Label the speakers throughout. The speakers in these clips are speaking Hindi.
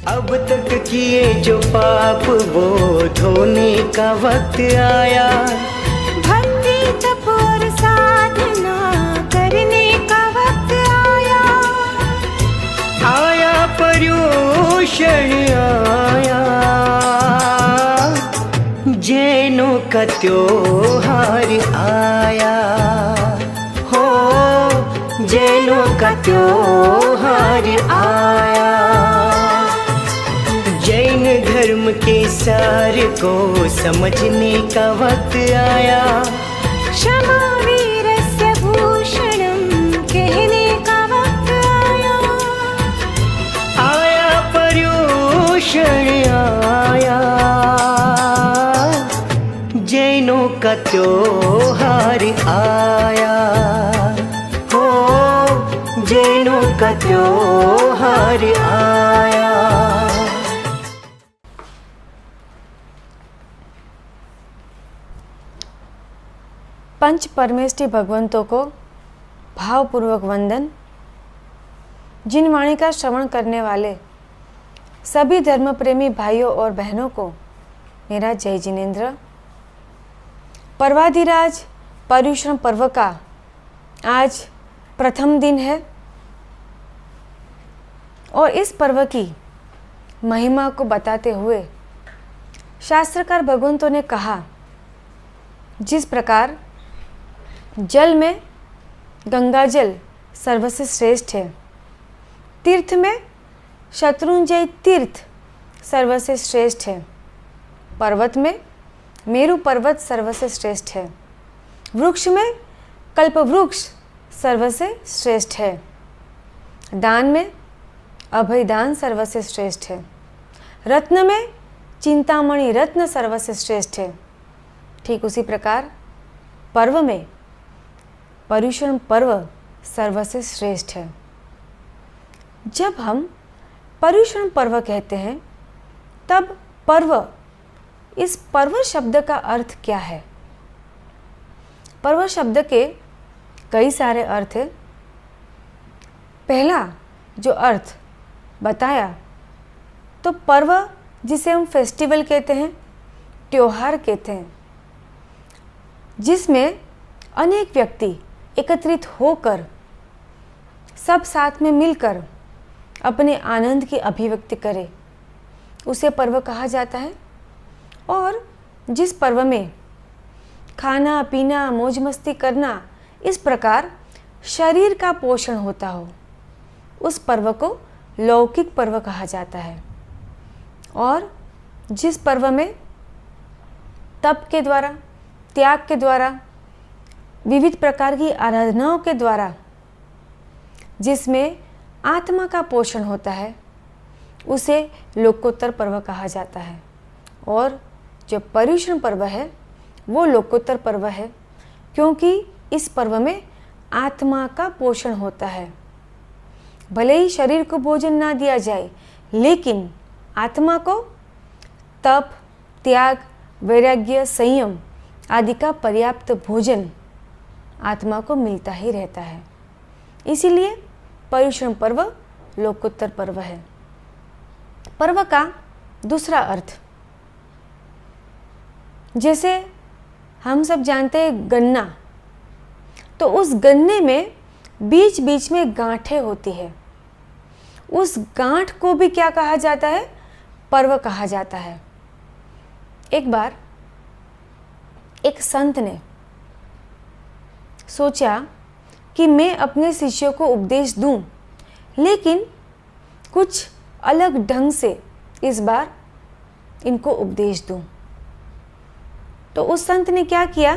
Speaker 1: अब तक किए जो पाप वो धोने का वक्त आया।
Speaker 2: भक्ति तप और साधना करने का वक्त आया।
Speaker 1: आया पर्युषण आया, जैनों का त्योहार आया। हो जैनों का त्योहार आया। जैन धर्म के सार को समझने का वक्त आया।
Speaker 2: क्षमा वीरस्य भूषणं कहने का वक्त आया।
Speaker 1: आया पर्युषण आया, जैनों का त्योहार आया। हो जैनों का त्योहार आया।
Speaker 3: पंच परमेष्टि भगवंतों को भावपूर्वक वंदन। जिन वाणी का श्रवण करने वाले सभी धर्म प्रेमी भाइयों और बहनों को मेरा जय जिनेन्द्र। पर्वाधिराज पर्युषण पर्व का आज प्रथम दिन है और इस पर्व की महिमा को बताते हुए शास्त्रकार भगवंतों ने कहा, जिस प्रकार जल में गंगा जल सर्वसे श्रेष्ठ है, तीर्थ में शत्रुंजय तीर्थ सर्वसे श्रेष्ठ है, पर्वत में मेरु पर्वत सर्वसे श्रेष्ठ है, वृक्ष में कल्प वृक्ष सर्वसे श्रेष्ठ है, दान में अभय दान सर्वसे श्रेष्ठ है, रत्न में चिंतामणि रत्न सर्वसे श्रेष्ठ है। ठीक उसी प्रकार पर्व में पर्युषण पर्व सर्वसे श्रेष्ठ है। जब हम पर्युषण पर्व कहते हैं तब पर्व, इस पर्व शब्द का अर्थ क्या है? पर्व शब्द के कई सारे अर्थ हैं। पहला जो अर्थ बताया तो पर्व जिसे हम फेस्टिवल कहते हैं, त्योहार कहते हैं, जिसमें अनेक व्यक्ति एकत्रित होकर सब साथ में मिलकर अपने आनंद की अभिव्यक्ति करें, उसे पर्व कहा जाता है। और जिस पर्व में खाना पीना मौज मस्ती करना, इस प्रकार शरीर का पोषण होता हो, उस पर्व को लौकिक पर्व कहा जाता है। और जिस पर्व में तप के द्वारा, त्याग के द्वारा, विविध प्रकार की आराधनाओं के द्वारा जिसमें आत्मा का पोषण होता है, उसे लोकोत्तर पर्व कहा जाता है। और जो पर्युषण पर्व है वो लोकोत्तर पर्व है, क्योंकि इस पर्व में आत्मा का पोषण होता है। भले ही शरीर को भोजन ना दिया जाए, लेकिन आत्मा को तप, त्याग, वैराग्य, संयम आदि का पर्याप्त भोजन आत्मा को मिलता ही रहता है। इसीलिए पर्युषण पर्व लोकोत्तर पर्व है। पर्व का दूसरा अर्थ, जैसे हम सब जानते हैं गन्ना, तो उस गन्ने में बीच बीच में गांठें होती है, उस गांठ को भी क्या कहा जाता है? पर्व कहा जाता है। एक बार एक संत ने सोचा कि मैं अपने शिष्यों को उपदेश दूं, लेकिन कुछ अलग ढंग से इस बार इनको उपदेश दूं। तो उस संत ने क्या किया,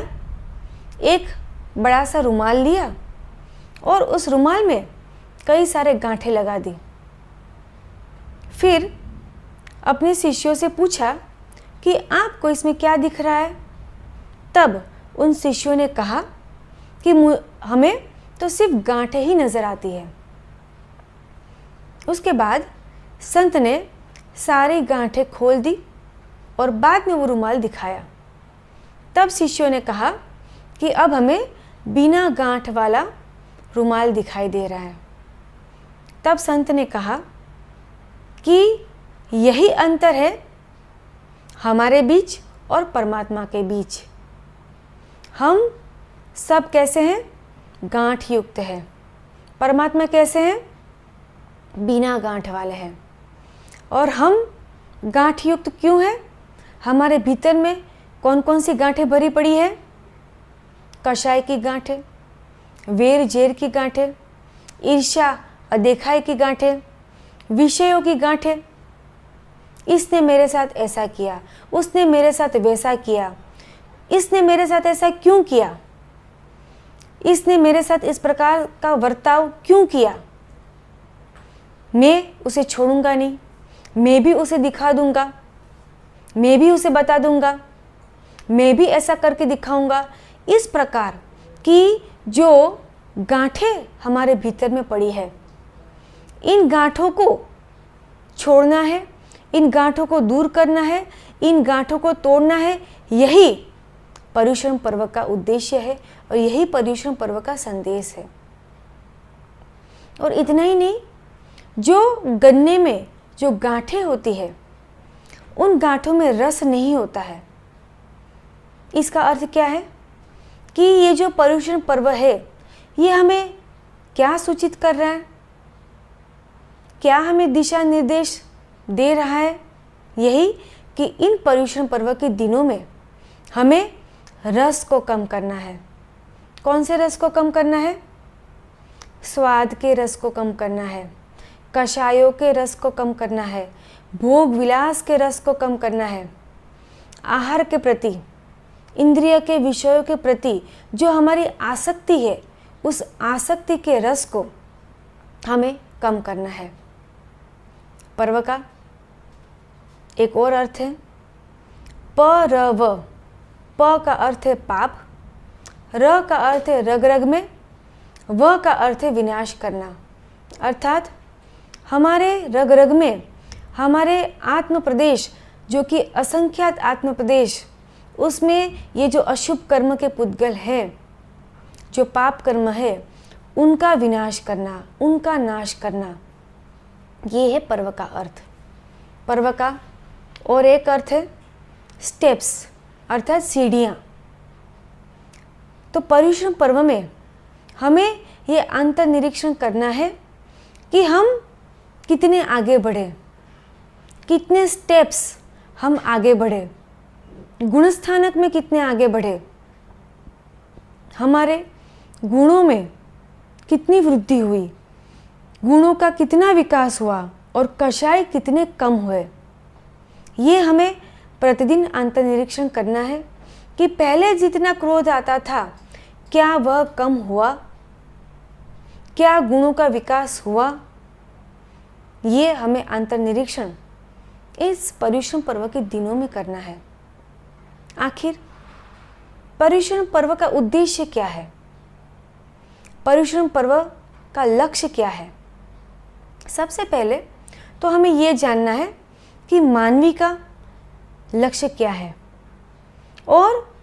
Speaker 3: एक बड़ा सा रुमाल लिया और उस रुमाल में कई सारे गांठें लगा दी। फिर अपने शिष्यों से पूछा कि आपको इसमें क्या दिख रहा है? तब उन शिष्यों ने कहा कि हमें तो सिर्फ गांठें ही नजर आती है। उसके बाद संत ने सारी गांठें खोल दी और बाद में वो रुमाल दिखाया। तब शिष्यों ने कहा कि अब हमें बिना गांठ वाला रुमाल दिखाई दे रहा है। तब संत ने कहा कि यही अंतर है हमारे बीच और परमात्मा के बीच। हम सब कैसे हैं? गांठ युक्त है। परमात्मा कैसे हैं? बिना गांठ वाले हैं। और हम गांठ युक्त क्यों हैं? हमारे भीतर में कौन कौन सी गांठें भरी पड़ी है? कषाय की गांठें, वेर जेर की गांठें, ईर्ष्या अदेखाई की गांठें, विषयों की गांठें। इसने मेरे साथ ऐसा किया, उसने मेरे साथ वैसा किया, इसने मेरे साथ ऐसा क्यों किया, इसने मेरे साथ इस प्रकार का बर्ताव क्यों किया, मैं उसे छोड़ूंगा नहीं, मैं भी उसे दिखा दूंगा, मैं भी उसे बता दूंगा, मैं भी ऐसा करके दिखाऊंगा। इस प्रकार की जो गांठें हमारे भीतर में पड़ी है, इन गांठों को छोड़ना है, इन गांठों को दूर करना है, इन गांठों को तोड़ना है। यही पर्युषण पर्व का उद्देश्य है और यही पर्युषण पर्व का संदेश है। और इतना ही नहीं, जो गन्ने में जो गांठें होती है, उन गांठों में रस नहीं होता है। इसका अर्थ क्या है कि ये जो पर्युषण पर्व है, ये हमें क्या सूचित कर रहा है? क्या हमें दिशा निर्देश दे रहा है? यही कि इन पर्युषण पर्व के दिनों में हमें रस को कम करना है। कौन से रस को कम करना है? स्वाद के रस को कम करना है, कषायों के रस को कम करना है, भोग विलास के रस को कम करना है। आहार के प्रति, इंद्रिय के विषयों के प्रति जो हमारी आसक्ति है, उस आसक्ति के रस को हमें कम करना है। पर्व का एक और अर्थ है परव। प का अर्थ है पाप, र का अर्थ है रग रग में, व का अर्थ है विनाश करना। अर्थात हमारे रग रग में, हमारे आत्म प्रदेश जो कि असंख्यात आत्म प्रदेश, उसमें ये जो अशुभ कर्म के पुद्गल हैं, जो पाप कर्म है, उनका विनाश करना, उनका नाश करना, ये है पर्व का अर्थ। पर्व का और एक अर्थ है स्टेप्स, अर्थात सीढ़ियाँ। तो पर्युषण पर्व में हमें ये अंतर निरीक्षण करना है कि हम कितने आगे बढ़े, कितने स्टेप्स हम आगे बढ़े, गुणस्थानक में कितने आगे बढ़े, हमारे गुणों में कितनी वृद्धि हुई, गुणों का कितना विकास हुआ और कषाय कितने कम हुए। ये हमें प्रतिदिन अंतर्निरीक्षण करना है कि पहले जितना क्रोध आता था, क्या वह कम हुआ, क्या गुणों का विकास हुआ। ये हमें अंतर्निरीक्षण इस पर्युषण पर्व के दिनों में करना है। आखिर पर्युषण पर्व का उद्देश्य क्या है? पर्युषण पर्व का लक्ष्य क्या है? सबसे पहले तो हमें ये जानना है कि मानवी का लक्ष्य क्या है और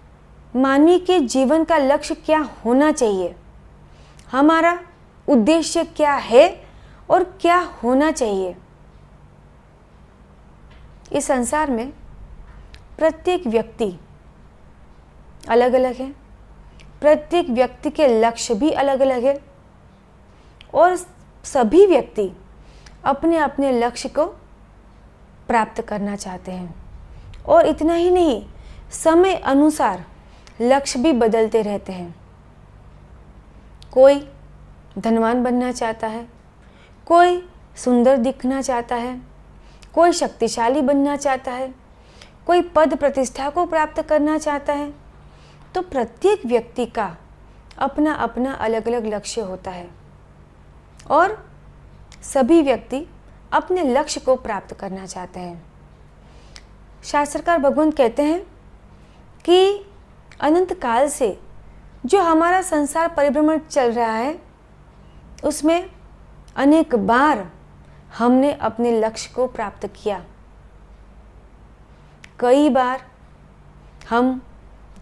Speaker 3: मानवी के जीवन का लक्ष्य क्या होना चाहिए, हमारा उद्देश्य क्या है और क्या होना चाहिए। इस संसार में प्रत्येक व्यक्ति अलग अलग है, प्रत्येक व्यक्ति के लक्ष्य भी अलग अलग है और सभी व्यक्ति अपने अपने लक्ष्य को प्राप्त करना चाहते हैं। और इतना ही नहीं, समय अनुसार लक्ष्य भी बदलते रहते हैं। कोई धनवान बनना चाहता है, कोई सुंदर दिखना चाहता है, कोई शक्तिशाली बनना चाहता है, कोई पद प्रतिष्ठा को प्राप्त करना चाहता है। तो प्रत्येक व्यक्ति का अपना अपना अलग अलग लक्ष्य होता है और सभी व्यक्ति अपने लक्ष्य को प्राप्त करना चाहते हैं। शास्त्रकार भगवान कहते हैं कि अनंत काल से जो हमारा संसार परिभ्रमण चल रहा है, उसमें अनेक बार हमने अपने लक्ष्य को प्राप्त किया। कई बार हम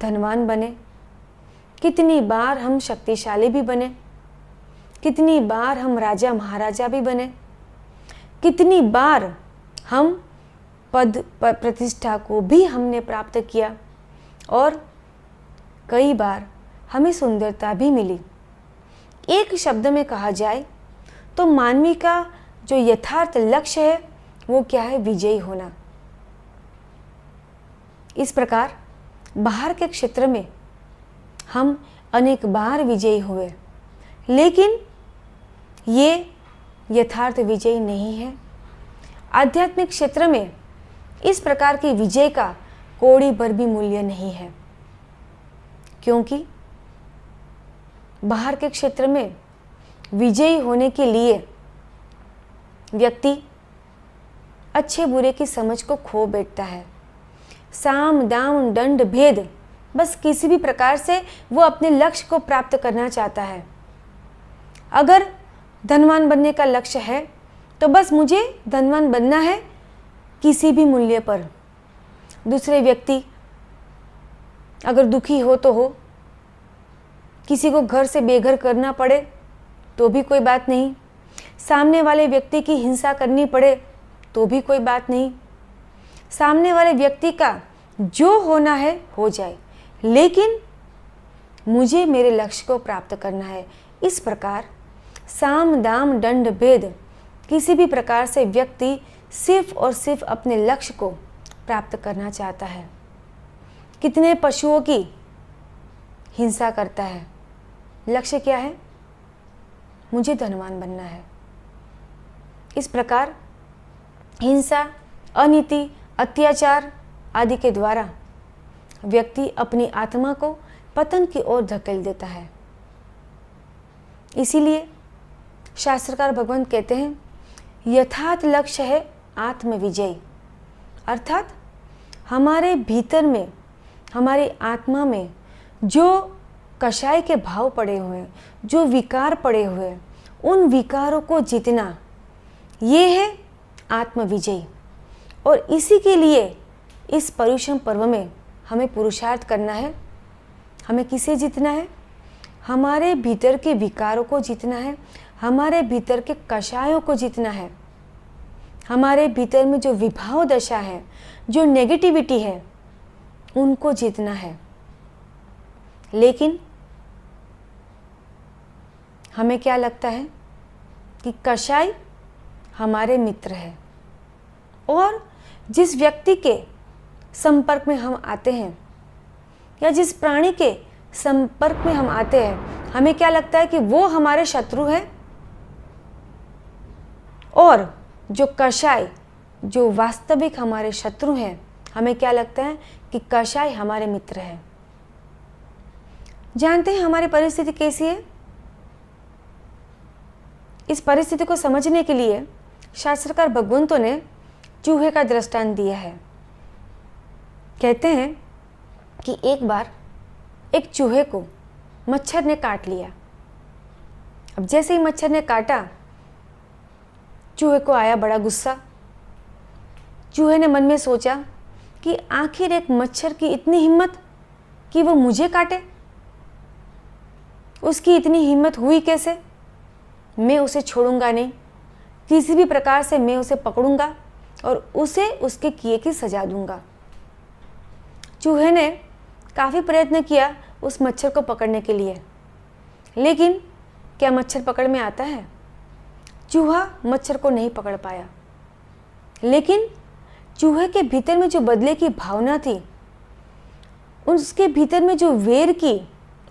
Speaker 3: धनवान बने, कितनी बार हम शक्तिशाली भी बने, कितनी बार हम राजा महाराजा भी बने, कितनी बार हम पद प्रतिष्ठा को भी हमने प्राप्त किया और कई बार हमें सुंदरता भी मिली। एक शब्द में कहा जाए तो मानवी का जो यथार्थ लक्ष्य है वो क्या है? विजयी होना। इस प्रकार बाहर के क्षेत्र में हम अनेक बार विजयी हुए, लेकिन ये यथार्थ विजय नहीं है। आध्यात्मिक क्षेत्र में इस प्रकार की विजय का कौड़ी भर भी मूल्य नहीं है, क्योंकि बाहर के क्षेत्र में विजयी होने के लिए व्यक्ति अच्छे बुरे की समझ को खो बैठता है। साम दाम दंड भेद, बस किसी भी प्रकार से वो अपने लक्ष्य को प्राप्त करना चाहता है। अगर धनवान बनने का लक्ष्य है तो बस मुझे धनवान बनना है किसी भी मूल्य पर। दूसरे व्यक्ति अगर दुखी हो तो हो, किसी को घर से बेघर करना पड़े तो भी कोई बात नहीं, सामने वाले व्यक्ति की हिंसा करनी पड़े तो भी कोई बात नहीं, सामने वाले व्यक्ति का जो होना है हो जाए, लेकिन मुझे मेरे लक्ष्य को प्राप्त करना है। इस प्रकार साम दाम दंड भेद, किसी भी प्रकार से व्यक्ति सिर्फ और सिर्फ अपने लक्ष्य को प्राप्त करना चाहता है। कितने पशुओं की हिंसा करता है, लक्ष्य क्या है? मुझे धनवान बनना है। इस प्रकार हिंसा, अनीति, अत्याचार आदि के द्वारा व्यक्ति अपनी आत्मा को पतन की ओर धकेल देता है। इसीलिए शास्त्रकार भगवान कहते हैं, यथार्थ लक्ष्य है आत्मविजय, अर्थात हमारे भीतर में, हमारी आत्मा में जो कषाय के भाव पड़े हुए हैं, जो विकार पड़े हुए हैं, उन विकारों को जीतना, ये है आत्मविजय। और इसी के लिए इस पर्युषण पर्व में हमें पुरुषार्थ करना है। हमें किसे जीतना है? हमारे भीतर के विकारों को जीतना है, हमारे भीतर के कषायों को जीतना है, हमारे भीतर में जो विभाव दशा है, जो नेगेटिविटी है, उनको जीतना है। लेकिन हमें क्या लगता है कि कषाय हमारे मित्र है, और जिस व्यक्ति के संपर्क में हम आते हैं या जिस प्राणी के संपर्क में हम आते हैं, हमें क्या लगता है कि वो हमारे शत्रु है, और जो कषाय, जो वास्तविक हमारे शत्रु हैं, हमें क्या लगता है कि कषाय हमारे मित्र है। जानते हैं हमारी परिस्थिति कैसी है? इस परिस्थिति को समझने के लिए शास्त्रकार भगवंतों ने चूहे का दृष्टांत दिया है। कहते हैं कि एक बार एक चूहे को मच्छर ने काट लिया। अब जैसे ही मच्छर ने काटा, चूहे को आया बड़ा गुस्सा। चूहे ने मन में सोचा कि आखिर एक मच्छर की इतनी हिम्मत कि वो मुझे काटे, उसकी इतनी हिम्मत हुई कैसे? मैं उसे छोड़ूंगा नहीं, किसी भी प्रकार से मैं उसे पकड़ूंगा और उसे उसके किए की सजा दूंगा। चूहे ने काफ़ी प्रयत्न किया उस मच्छर को पकड़ने के लिए, लेकिन क्या मच्छर पकड़ में आता है? चूहा मच्छर को नहीं पकड़ पाया। लेकिन चूहे के भीतर में जो बदले की भावना थी, उसके भीतर में जो वैर की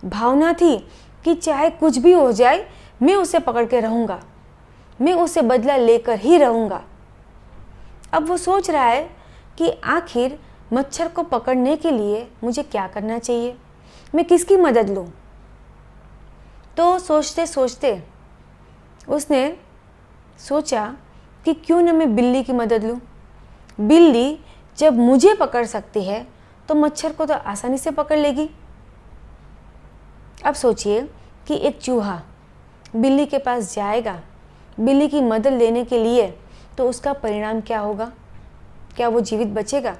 Speaker 3: भावना थी कि चाहे कुछ भी हो जाए, मैं उसे पकड़ के रहूँगा, मैं उसे बदला लेकर ही रहूँगा। अब वो सोच रहा है कि आखिर मच्छर को पकड़ने के लिए मुझे क्या करना चाहिए, मैं किसकी मदद लूँ। तो सोचते सोचते उसने सोचा कि क्यों न मैं बिल्ली की मदद लूँ। बिल्ली जब मुझे पकड़ सकती है तो मच्छर को तो आसानी से पकड़ लेगी। अब सोचिए कि एक चूहा बिल्ली के पास जाएगा बिल्ली की मदद लेने के लिए, तो उसका परिणाम क्या होगा? क्या वो जीवित बचेगा?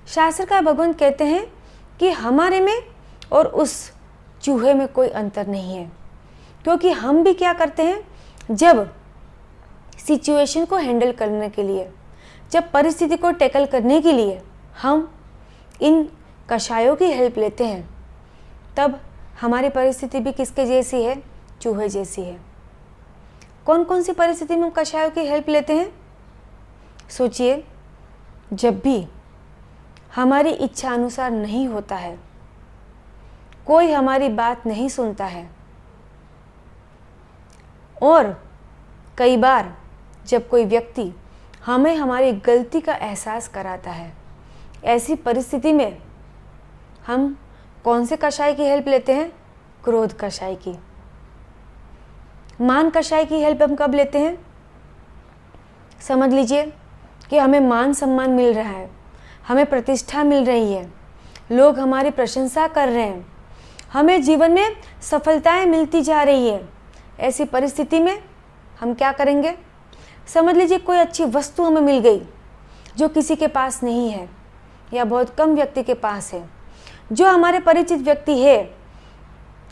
Speaker 3: शास्त्रकार भगवान कहते हैं कि हमारे में और उस चूहे में कोई अंतर नहीं है, क्योंकि हम भी क्या करते हैं, जब सिचुएशन को हैंडल करने के लिए, जब परिस्थिति को टैकल करने के लिए हम इन कषायों की हेल्प लेते हैं, तब हमारी परिस्थिति भी किसके जैसी है? चूहे जैसी है। कौन कौन सी परिस्थिति में हम कषायों की हेल्प लेते हैं? सोचिए, जब भी हमारी इच्छा अनुसार नहीं होता है, कोई हमारी बात नहीं सुनता है, और कई बार जब कोई व्यक्ति हमें हमारी गलती का एहसास कराता है, ऐसी परिस्थिति में हम कौन से कषाय की हेल्प लेते हैं? क्रोध कषाय की। मान कषाय की हेल्प हम कब लेते हैं? समझ लीजिए कि हमें मान सम्मान मिल रहा है, हमें प्रतिष्ठा मिल रही है, लोग हमारी प्रशंसा कर रहे हैं, हमें जीवन में सफलताएं मिलती जा रही है। ऐसी परिस्थिति में हम क्या करेंगे? समझ लीजिए कोई अच्छी वस्तु हमें मिल गई जो किसी के पास नहीं है या बहुत कम व्यक्ति के पास है, जो हमारे परिचित व्यक्ति है,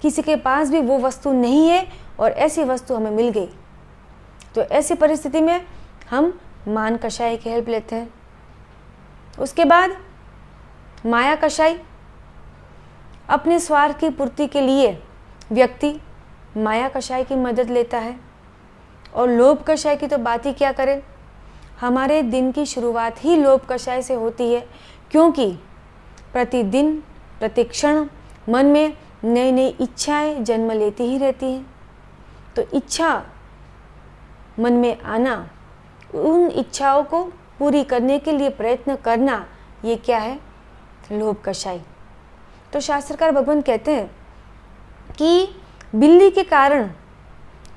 Speaker 3: किसी के पास भी वो वस्तु नहीं है और ऐसी वस्तु हमें मिल गई। तो ऐसी परिस्थिति में हम मान कषाय की हेल्प लेते हैं। उसके बाद माया कषाय। अपने स्वार्थ की पूर्ति के लिए व्यक्ति माया कषाय की मदद लेता है। और लोभ कषाय की तो बात ही क्या करें, हमारे दिन की शुरुआत ही लोभ कषाय से होती है, क्योंकि प्रतिदिन प्रतिक्षण मन में नई नई इच्छाएं जन्म लेती ही रहती हैं। तो इच्छा मन में आना, उन इच्छाओं को पूरी करने के लिए प्रयत्न करना, ये क्या है? लोभ कषाय। तो शास्त्रकार भगवान कहते हैं कि बिल्ली के कारण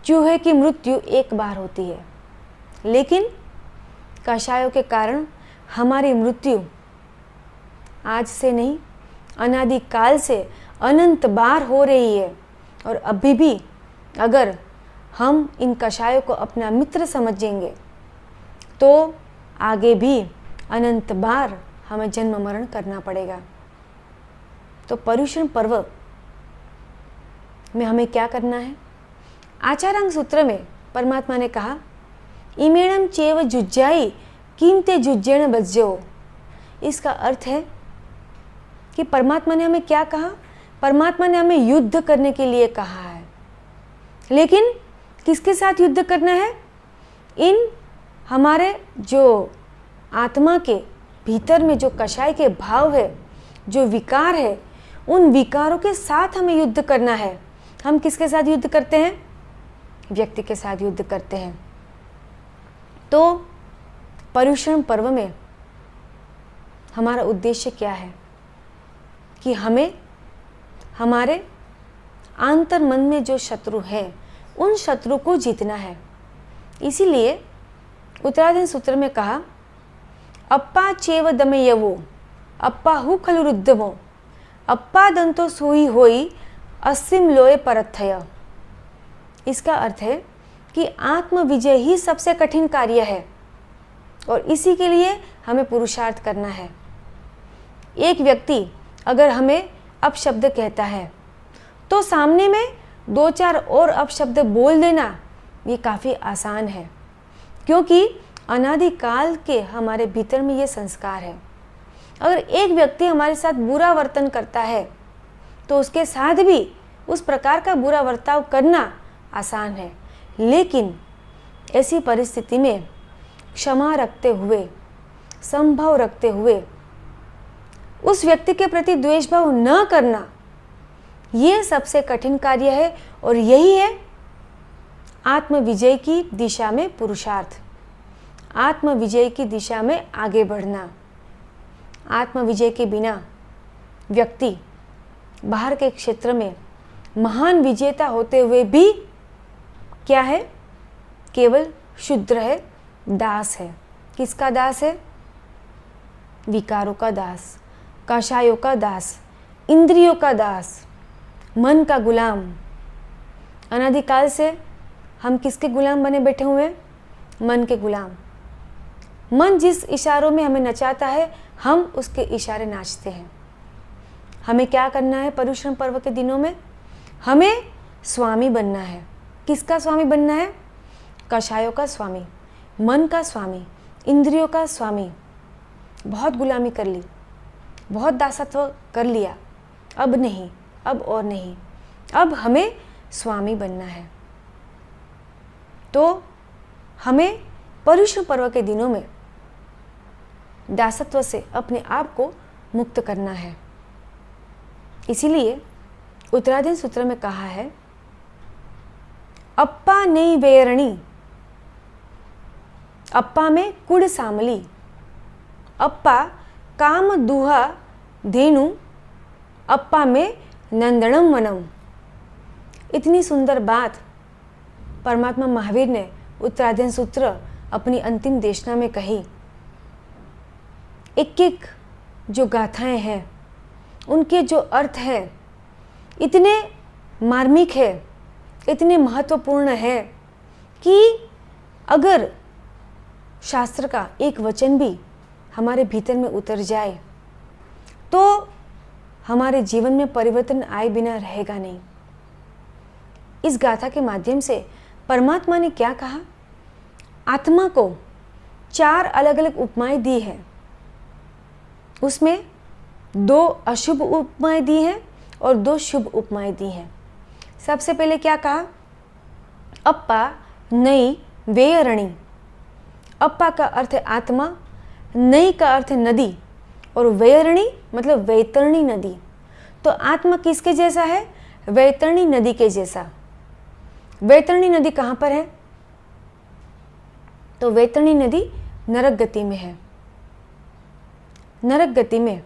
Speaker 3: चूहे की मृत्यु एक बार होती है, लेकिन कषायों के कारण हमारी मृत्यु आज से नहीं, अनादि काल से अनंत बार हो रही है। और अभी भी अगर हम इन कषायों को अपना मित्र समझेंगे तो आगे भी अनंत बार हमें जन्म मरण करना पड़ेगा। तो पर्युषण पर्व में हमें क्या करना है? आचारांग सूत्र में परमात्मा ने कहा, इमेणम चेव जुज्जाई कीमते जुज्जेण बज्जो। इसका अर्थ है कि परमात्मा ने हमें क्या कहा? परमात्मा ने हमें युद्ध करने के लिए कहा है, लेकिन किसके साथ युद्ध करना है? इन हमारे जो आत्मा के भीतर में जो कषाय के भाव है, जो विकार है, उन विकारों के साथ हमें युद्ध करना है। हम किसके साथ युद्ध करते हैं? व्यक्ति के साथ युद्ध करते हैं। तो पर्युषण पर्व में हमारा उद्देश्य क्या है? कि हमें हमारे आंतर मन में जो शत्रु हैं, उन शत्रु को जीतना है। इसीलिए उत्तरायण सूत्र में कहा, अप्पा चेव दमयवो अप्पा हु खलु रुद्धमो अप्पा दंतो सोई होई असीम लोए परथय। इसका अर्थ है कि आत्म विजय ही सबसे कठिन कार्य है और इसी के लिए हमें पुरुषार्थ करना है। एक व्यक्ति अगर हमें अपशब्द कहता है तो सामने में दो चार और अपशब्द बोल देना ये काफ़ी आसान है, क्योंकि अनादिकाल के हमारे भीतर में ये संस्कार है। अगर एक व्यक्ति हमारे साथ बुरा वर्तन करता है तो उसके साथ भी उस प्रकार का बुरा बर्ताव करना आसान है, लेकिन ऐसी परिस्थिति में क्षमा रखते हुए, संभव रखते हुए उस व्यक्ति के प्रति द्वेष भाव न करना, ये सबसे कठिन कार्य है। और यही है आत्म विजय की दिशा में पुरुषार्थ, आत्म विजय की दिशा में आगे बढ़ना। आत्म विजय के बिना व्यक्ति बाहर के क्षेत्र में महान विजेता होते हुए भी क्या है? केवल शूद्र है, दास है। किसका दास है? विकारों का दास, कषायों का दास, इंद्रियों का दास, मन का गुलाम। अनादिकाल से हम किसके गुलाम बने बैठे हुए हैं? मन के गुलाम। मन जिस इशारों में हमें नचाता है, हम उसके इशारे नाचते हैं। हमें क्या करना है? पर्युषण पर्व के दिनों में हमें स्वामी बनना है। किसका स्वामी बनना है? कषायों का स्वामी, मन का स्वामी, इंद्रियों का स्वामी, बहुत गुलामी कर ली, बहुत दासत्व कर लिया, अब नहीं, अब और नहीं, अब हमें स्वामी बनना है। तो हमें पर्युषण पर्व के दिनों में दासत्व से अपने आप को मुक्त करना है। इसीलिए उत्तराधीन सूत्र में कहा है, अप्पा नहीं वेरणी, अप्पा में कुड़ सामली, अप्पा काम दूहा धेनु, अप्पा में नंदनम वनम। इतनी सुंदर बात परमात्मा महावीर ने उत्तराधीन सूत्र अपनी अंतिम देशना में कही। एक एक जो गाथाएं हैं, उनके जो अर्थ हैं, इतने मार्मिक है, इतने महत्वपूर्ण है कि अगर शास्त्र का एक वचन भी हमारे भीतर में उतर जाए तो हमारे जीवन में परिवर्तन आए बिना रहेगा नहीं। इस गाथा के माध्यम से परमात्मा ने क्या कहा? आत्मा को 4 अलग अलग उपमाएं दी है। उसमें 2 अशुभ उपमाएं दी हैं और 2 शुभ उपमाएं दी हैं। सबसे पहले क्या कहा? अप्पा नई वेयरणी। अप्पा का अर्थ है आत्मा, नई का अर्थ है नदी, और वेयरणी मतलब वैतरणी नदी। तो आत्मा किसके जैसा है? वैतरणी नदी के जैसा। वैतरणी नदी कहाँ पर है? तो वैतरणी नदी नरक गति में है। नरक गति में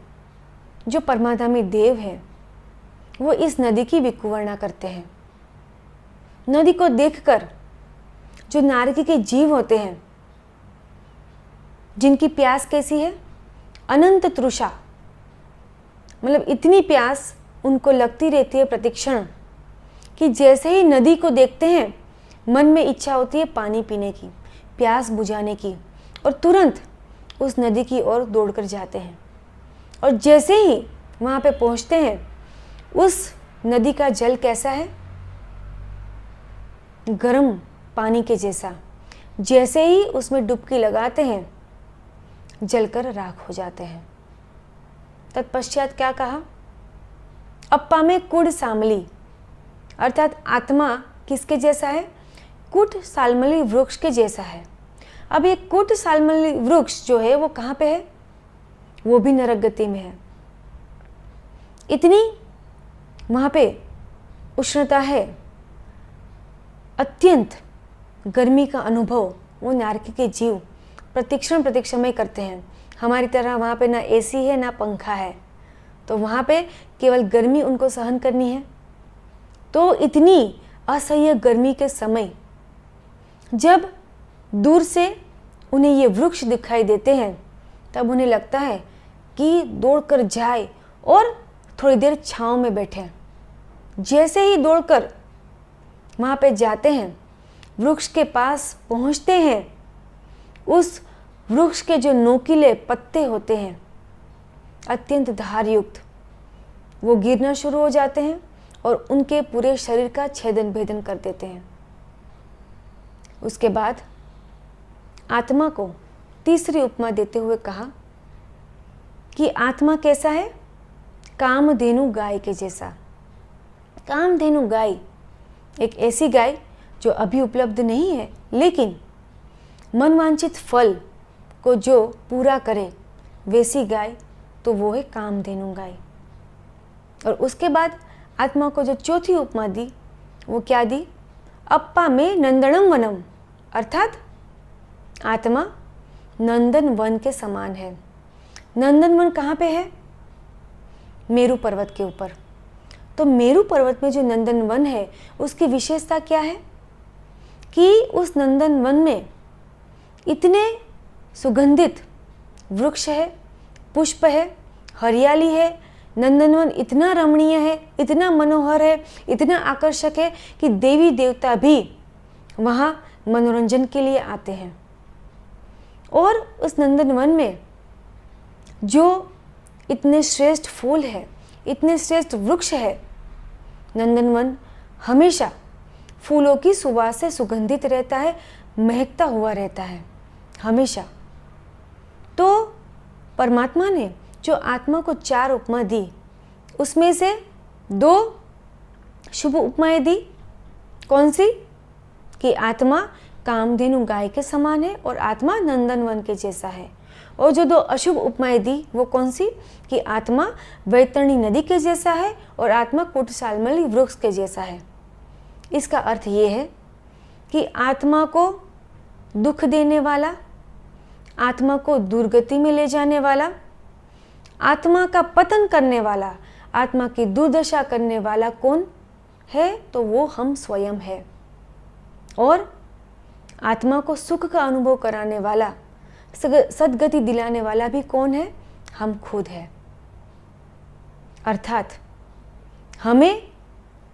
Speaker 3: जो परमाधामी देव है वो इस नदी की विकुवर्णा करते हैं। नदी को देखकर जो नारकी के जीव होते हैं, जिनकी प्यास कैसी है? अनंत तृषा, मतलब इतनी प्यास उनको लगती रहती है प्रतिक्षण कि जैसे ही नदी को देखते हैं मन में इच्छा होती है पानी पीने की, प्यास बुझाने की, और तुरंत उस नदी की ओर दौड़कर जाते हैं। और जैसे ही वहाँ पे पहुँचते हैं, उस नदी का जल कैसा है? गर्म पानी के जैसा। जैसे ही उसमें डुबकी लगाते हैं जलकर राख हो जाते हैं। तत्पश्चात क्या कहा? अप्पा में कुड़ सामली, अर्थात आत्मा किसके जैसा है? कुट सालमली वृक्ष के जैसा है। अब ये कुट सालमली वृक्ष जो है वो कहाँ पे है? वो भी नरक गति में है। इतनी वहाँ पे उष्णता है, अत्यंत गर्मी का अनुभव वो नारकी के जीव प्रतीक्षण में करते हैं। हमारी तरह वहाँ पे ना एसी है ना पंखा है, तो वहाँ पे केवल गर्मी उनको सहन करनी है। तो इतनी असह्य गर्मी के समय जब दूर से उन्हें ये वृक्ष दिखाई देते हैं, तब उन्हें लगता है कि दौड़कर जाए और थोड़ी देर छांव में बैठे। जैसे ही दौड़कर वहाँ पे जाते हैं, वृक्ष के पास पहुँचते हैं, उस वृक्ष के जो नोकीले पत्ते होते हैं अत्यंत धारयुक्त, वो गिरना शुरू हो जाते हैं और उनके पूरे शरीर का छेदन भेदन कर देते हैं। उसके बाद आत्मा को तीसरी उपमा देते हुए कहा कि आत्मा कैसा है? कामधेनु गाय के जैसा। कामधेनु गाय एक ऐसी गाय जो अभी उपलब्ध नहीं है, लेकिन मनवांछित फल को जो पूरा करे, वैसी गाय तो वो है कामधेनु गाय। और उसके बाद आत्मा को जो चौथी उपमा दी वो क्या दी? अप्पा में नंदनम वनम, अर्थात आत्मा नंदन वन के समान है। नंदन वन कहाँ पे है? मेरू पर्वत के ऊपर। तो मेरू पर्वत में जो नंदन वन है उसकी विशेषता क्या है कि उस नंदन वन में इतने सुगंधित वृक्ष है, पुष्प है, हरियाली है। नंदनवन इतना रमणीय है, इतना मनोहर है, इतना आकर्षक है कि देवी देवता भी वहाँ मनोरंजन के लिए आते हैं। और उस नंदनवन में जो इतने श्रेष्ठ फूल है, इतने श्रेष्ठ वृक्ष है, नंदनवन हमेशा फूलों की सुवास से सुगंधित रहता है, महकता हुआ रहता है हमेशा। परमात्मा ने जो आत्मा को 4 उपमा दी, उसमें से 2 शुभ उपमाएं दी। कौन सी? कि आत्मा कामधेनु गाय के समान है और आत्मा नंदनवन के जैसा है। और जो 2 अशुभ उपमाएं दी वो कौन सी? कि आत्मा वैतरणी नदी के जैसा है और आत्मा कुटसालमली वृक्ष के जैसा है। इसका अर्थ ये है कि आत्मा को दुख देने वाला, आत्मा को दुर्गति में ले जाने वाला, आत्मा का पतन करने वाला, आत्मा की दुर्दशा करने वाला कौन है? तो वो हम स्वयं है। और आत्मा को सुख का अनुभव कराने वाला, सद्गति दिलाने वाला भी कौन है? हम खुद हैं। अर्थात हमें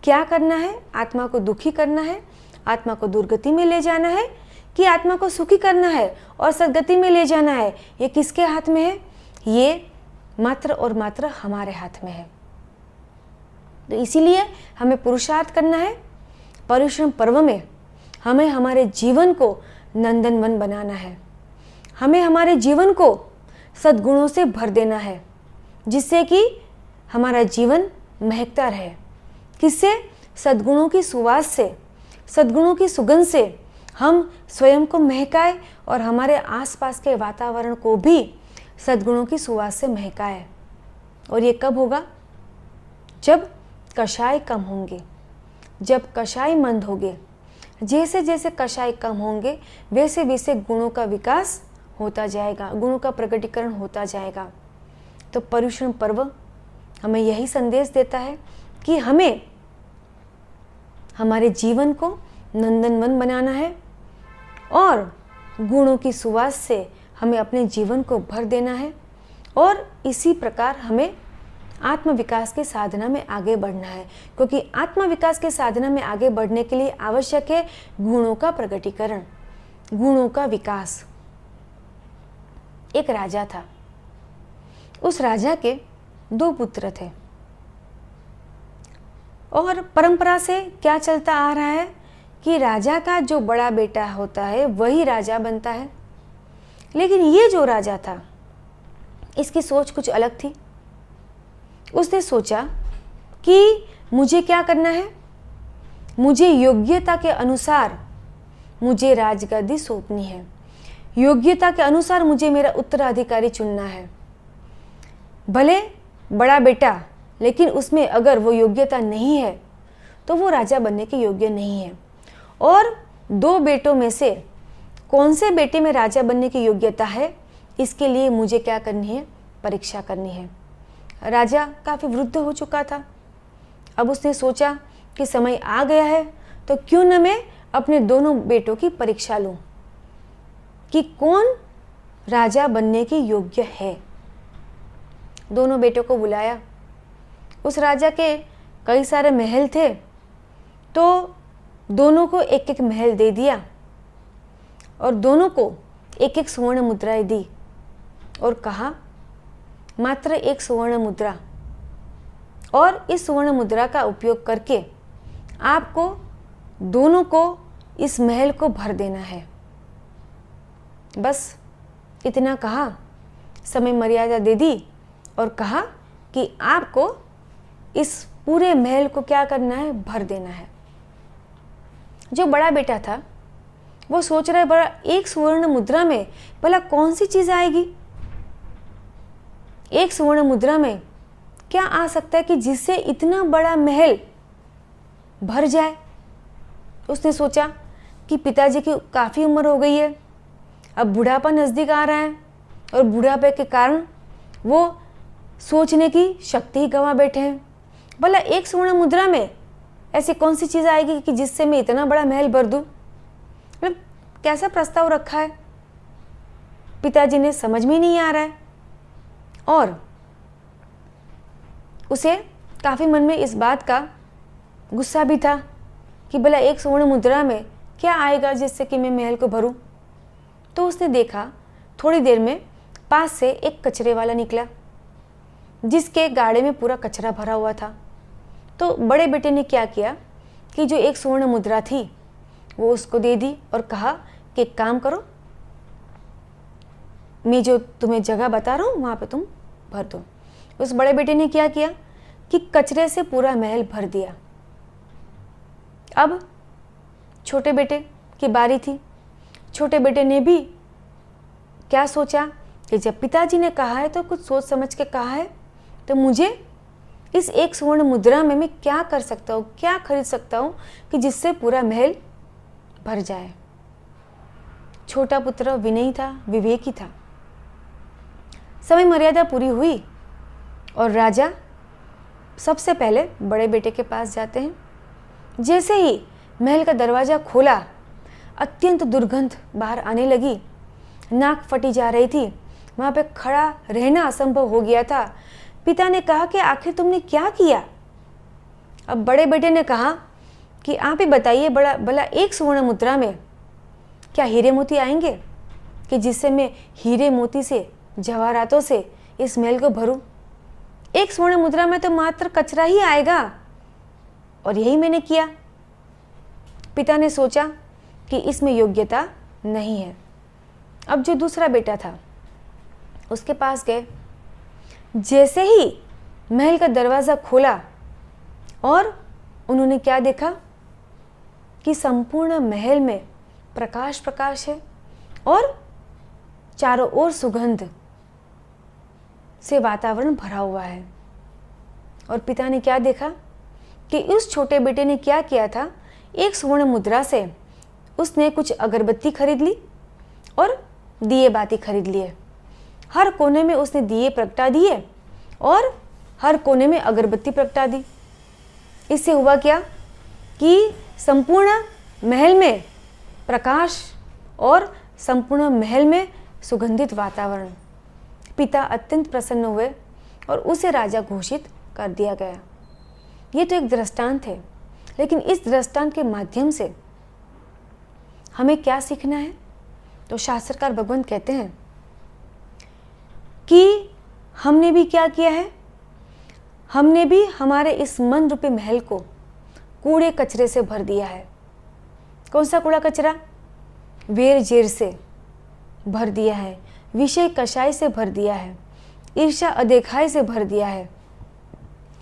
Speaker 3: क्या करना है? आत्मा को दुखी करना है, आत्मा को दुर्गति में ले जाना है, कि आत्मा को सुखी करना है और सद्गति में ले जाना है। ये किसके हाथ में है? ये मात्र और मात्र हमारे हाथ में है। तो इसीलिए हमें पुरुषार्थ करना है। परिश्रम पर्व में हमें हमारे जीवन को नंदनवन बनाना है। हमें हमारे जीवन को सद्गुणों से भर देना है, जिससे कि हमारा जीवन महकता रहे। किससे? सद्गुणों की सुवास से, सद्गुणों की सुगंध से हम स्वयं को महकाए और हमारे आसपास के वातावरण को भी सद्गुणों की सुवास से महकाए। और ये कब होगा? जब कषाय कम होंगे, जब कषाय मंद होंगे। जैसे जैसे कषाय कम होंगे वैसे वैसे गुणों का विकास होता जाएगा, गुणों का प्रकटीकरण होता जाएगा। तो पर्युषण पर्व हमें यही संदेश देता है कि हमें हमारे जीवन को नंदनवन बनाना है और गुणों की सुवास से हमें अपने जीवन को भर देना है। और इसी प्रकार हमें आत्मविकास की साधना में आगे बढ़ना है, क्योंकि आत्मविकास की साधना में आगे बढ़ने के लिए आवश्यक है गुणों का प्रकटीकरण, गुणों का विकास। एक राजा था, उस राजा के 2 पुत्र थे और परंपरा से क्या चलता आ रहा है कि राजा का जो बड़ा बेटा होता है वही राजा बनता है। लेकिन ये जो राजा था, इसकी सोच कुछ अलग थी। उसने सोचा कि मुझे क्या करना है, मुझे योग्यता के अनुसार मुझे राजगद्दी सौंपनी है, योग्यता के अनुसार मुझे मेरा उत्तराधिकारी चुनना है। भले बड़ा बेटा, लेकिन उसमें अगर वो योग्यता नहीं है तो वो राजा बनने के योग्य नहीं है। और 2 बेटों में से कौन से बेटे में राजा बनने की योग्यता है, इसके लिए मुझे क्या करनी है? परीक्षा करनी है। राजा काफ़ी वृद्ध हो चुका था। अब उसने सोचा कि समय आ गया है तो क्यों न मैं अपने दोनों बेटों की परीक्षा लूं कि कौन राजा बनने के योग्य है। दोनों बेटों को बुलाया। उस राजा के कई सारे महल थे, तो दोनों को एक एक महल दे दिया और दोनों को एक एक सुवर्ण मुद्राएं दी और कहा मात्र 1 सुवर्ण मुद्रा, और इस सुवर्ण मुद्रा का उपयोग करके आपको दोनों को इस महल को भर देना है। बस इतना कहा, समय मर्यादा दे दी और कहा कि आपको इस पूरे महल को क्या करना है? भर देना है। जो बड़ा बेटा था वो सोच रहा है, बड़ा 1 सुवर्ण मुद्रा में भला कौन सी चीज आएगी? 1 सुवर्ण मुद्रा में क्या आ सकता है कि जिससे इतना बड़ा महल भर जाए? उसने सोचा कि पिताजी की काफ़ी उम्र हो गई है, अब बुढ़ापा नज़दीक आ रहा है और बुढ़ापे के कारण वो सोचने की शक्ति ही गंवा बैठे हैं। भला 1 सुवर्ण मुद्रा में ऐसी कौन सी चीज़ आएगी कि जिससे मैं इतना बड़ा महल भर दूँ? मतलब कैसा प्रस्ताव रखा है? पिताजी ने समझ में नहीं आ रहा है और उसे काफ़ी मन में इस बात का गुस्सा भी था कि भला 1 सुवर्ण मुद्रा में क्या आएगा जिससे कि मैं महल को भरूं। तो उसने देखा थोड़ी देर में पास से एक कचरे वाला निकला जिसके गाड़े में पूरा कचरा भरा हुआ था। तो बड़े बेटे ने क्या किया कि जो 1 सुवर्ण मुद्रा थी वो उसको दे दी और कहा कि एक काम करो, मैं जो तुम्हें जगह बता रहा हूँ वहाँ पे तुम भर दो। उस बड़े बेटे ने क्या किया कि कचरे से पूरा महल भर दिया। अब छोटे बेटे की बारी थी। छोटे बेटे ने भी क्या सोचा कि जब पिताजी ने कहा है तो कुछ सोच समझ के कहा है, तो मुझे इस एक स्वर्ण मुद्रा में मैं क्या कर सकता हूँ, क्या खरीद सकता हूँ कि जिससे पूरा महल भर जाए। छोटा पुत्र विनयी था, विवेकी था। समय मर्यादा पूरी हुई और राजा सबसे पहले बड़े बेटे के पास जाते हैं। जैसे ही महल का दरवाज़ा खोला, अत्यंत दुर्गंध बाहर आने लगी, नाक फटी जा रही थी, वहाँ पे खड़ा रहना असंभव हो गया था। पिता ने कहा कि आखिर तुमने क्या किया? अब बड़े बेटे ने कहा कि आप ही बताइए, भला एक स्वर्ण मुद्रा में क्या हीरे मोती आएंगे कि जिससे मैं हीरे मोती से, जवाहरातों से इस महल को भरूं? एक स्वर्ण मुद्रा में तो मात्र कचरा ही आएगा। और यही मैंने किया। पिता ने सोचा कि इसमें योग्यता नहीं है। अब जो दूसरा बेटा था उसके पास गए। जैसे ही महल का दरवाज़ा खोला और उन्होंने क्या देखा कि संपूर्ण महल में प्रकाश प्रकाश है और चारों ओर सुगंध से वातावरण भरा हुआ है। और पिता ने क्या देखा कि उस छोटे बेटे ने क्या किया था, एक स्वर्ण मुद्रा से उसने कुछ अगरबत्ती खरीद ली और दिए बाती खरीद लिए। हर कोने में उसने दिए प्रगटा दिए और हर कोने में अगरबत्ती प्रगटा दी। इससे हुआ क्या कि संपूर्ण महल में प्रकाश और संपूर्ण महल में सुगंधित वातावरण। पिता अत्यंत प्रसन्न हुए और उसे राजा घोषित कर दिया गया। ये तो एक दृष्टांत है, लेकिन इस दृष्टांत के माध्यम से हमें क्या सीखना है? तो शास्त्रकार भगवान कहते हैं कि हमने भी क्या किया है, हमने भी हमारे इस मन रूपी महल को कूड़े कचरे से भर दिया है। कौन सा कूड़ा कचरा? वेर जेर से भर दिया है, विषय कषाय से भर दिया है, ईर्ष्या अदेखाई से भर दिया है।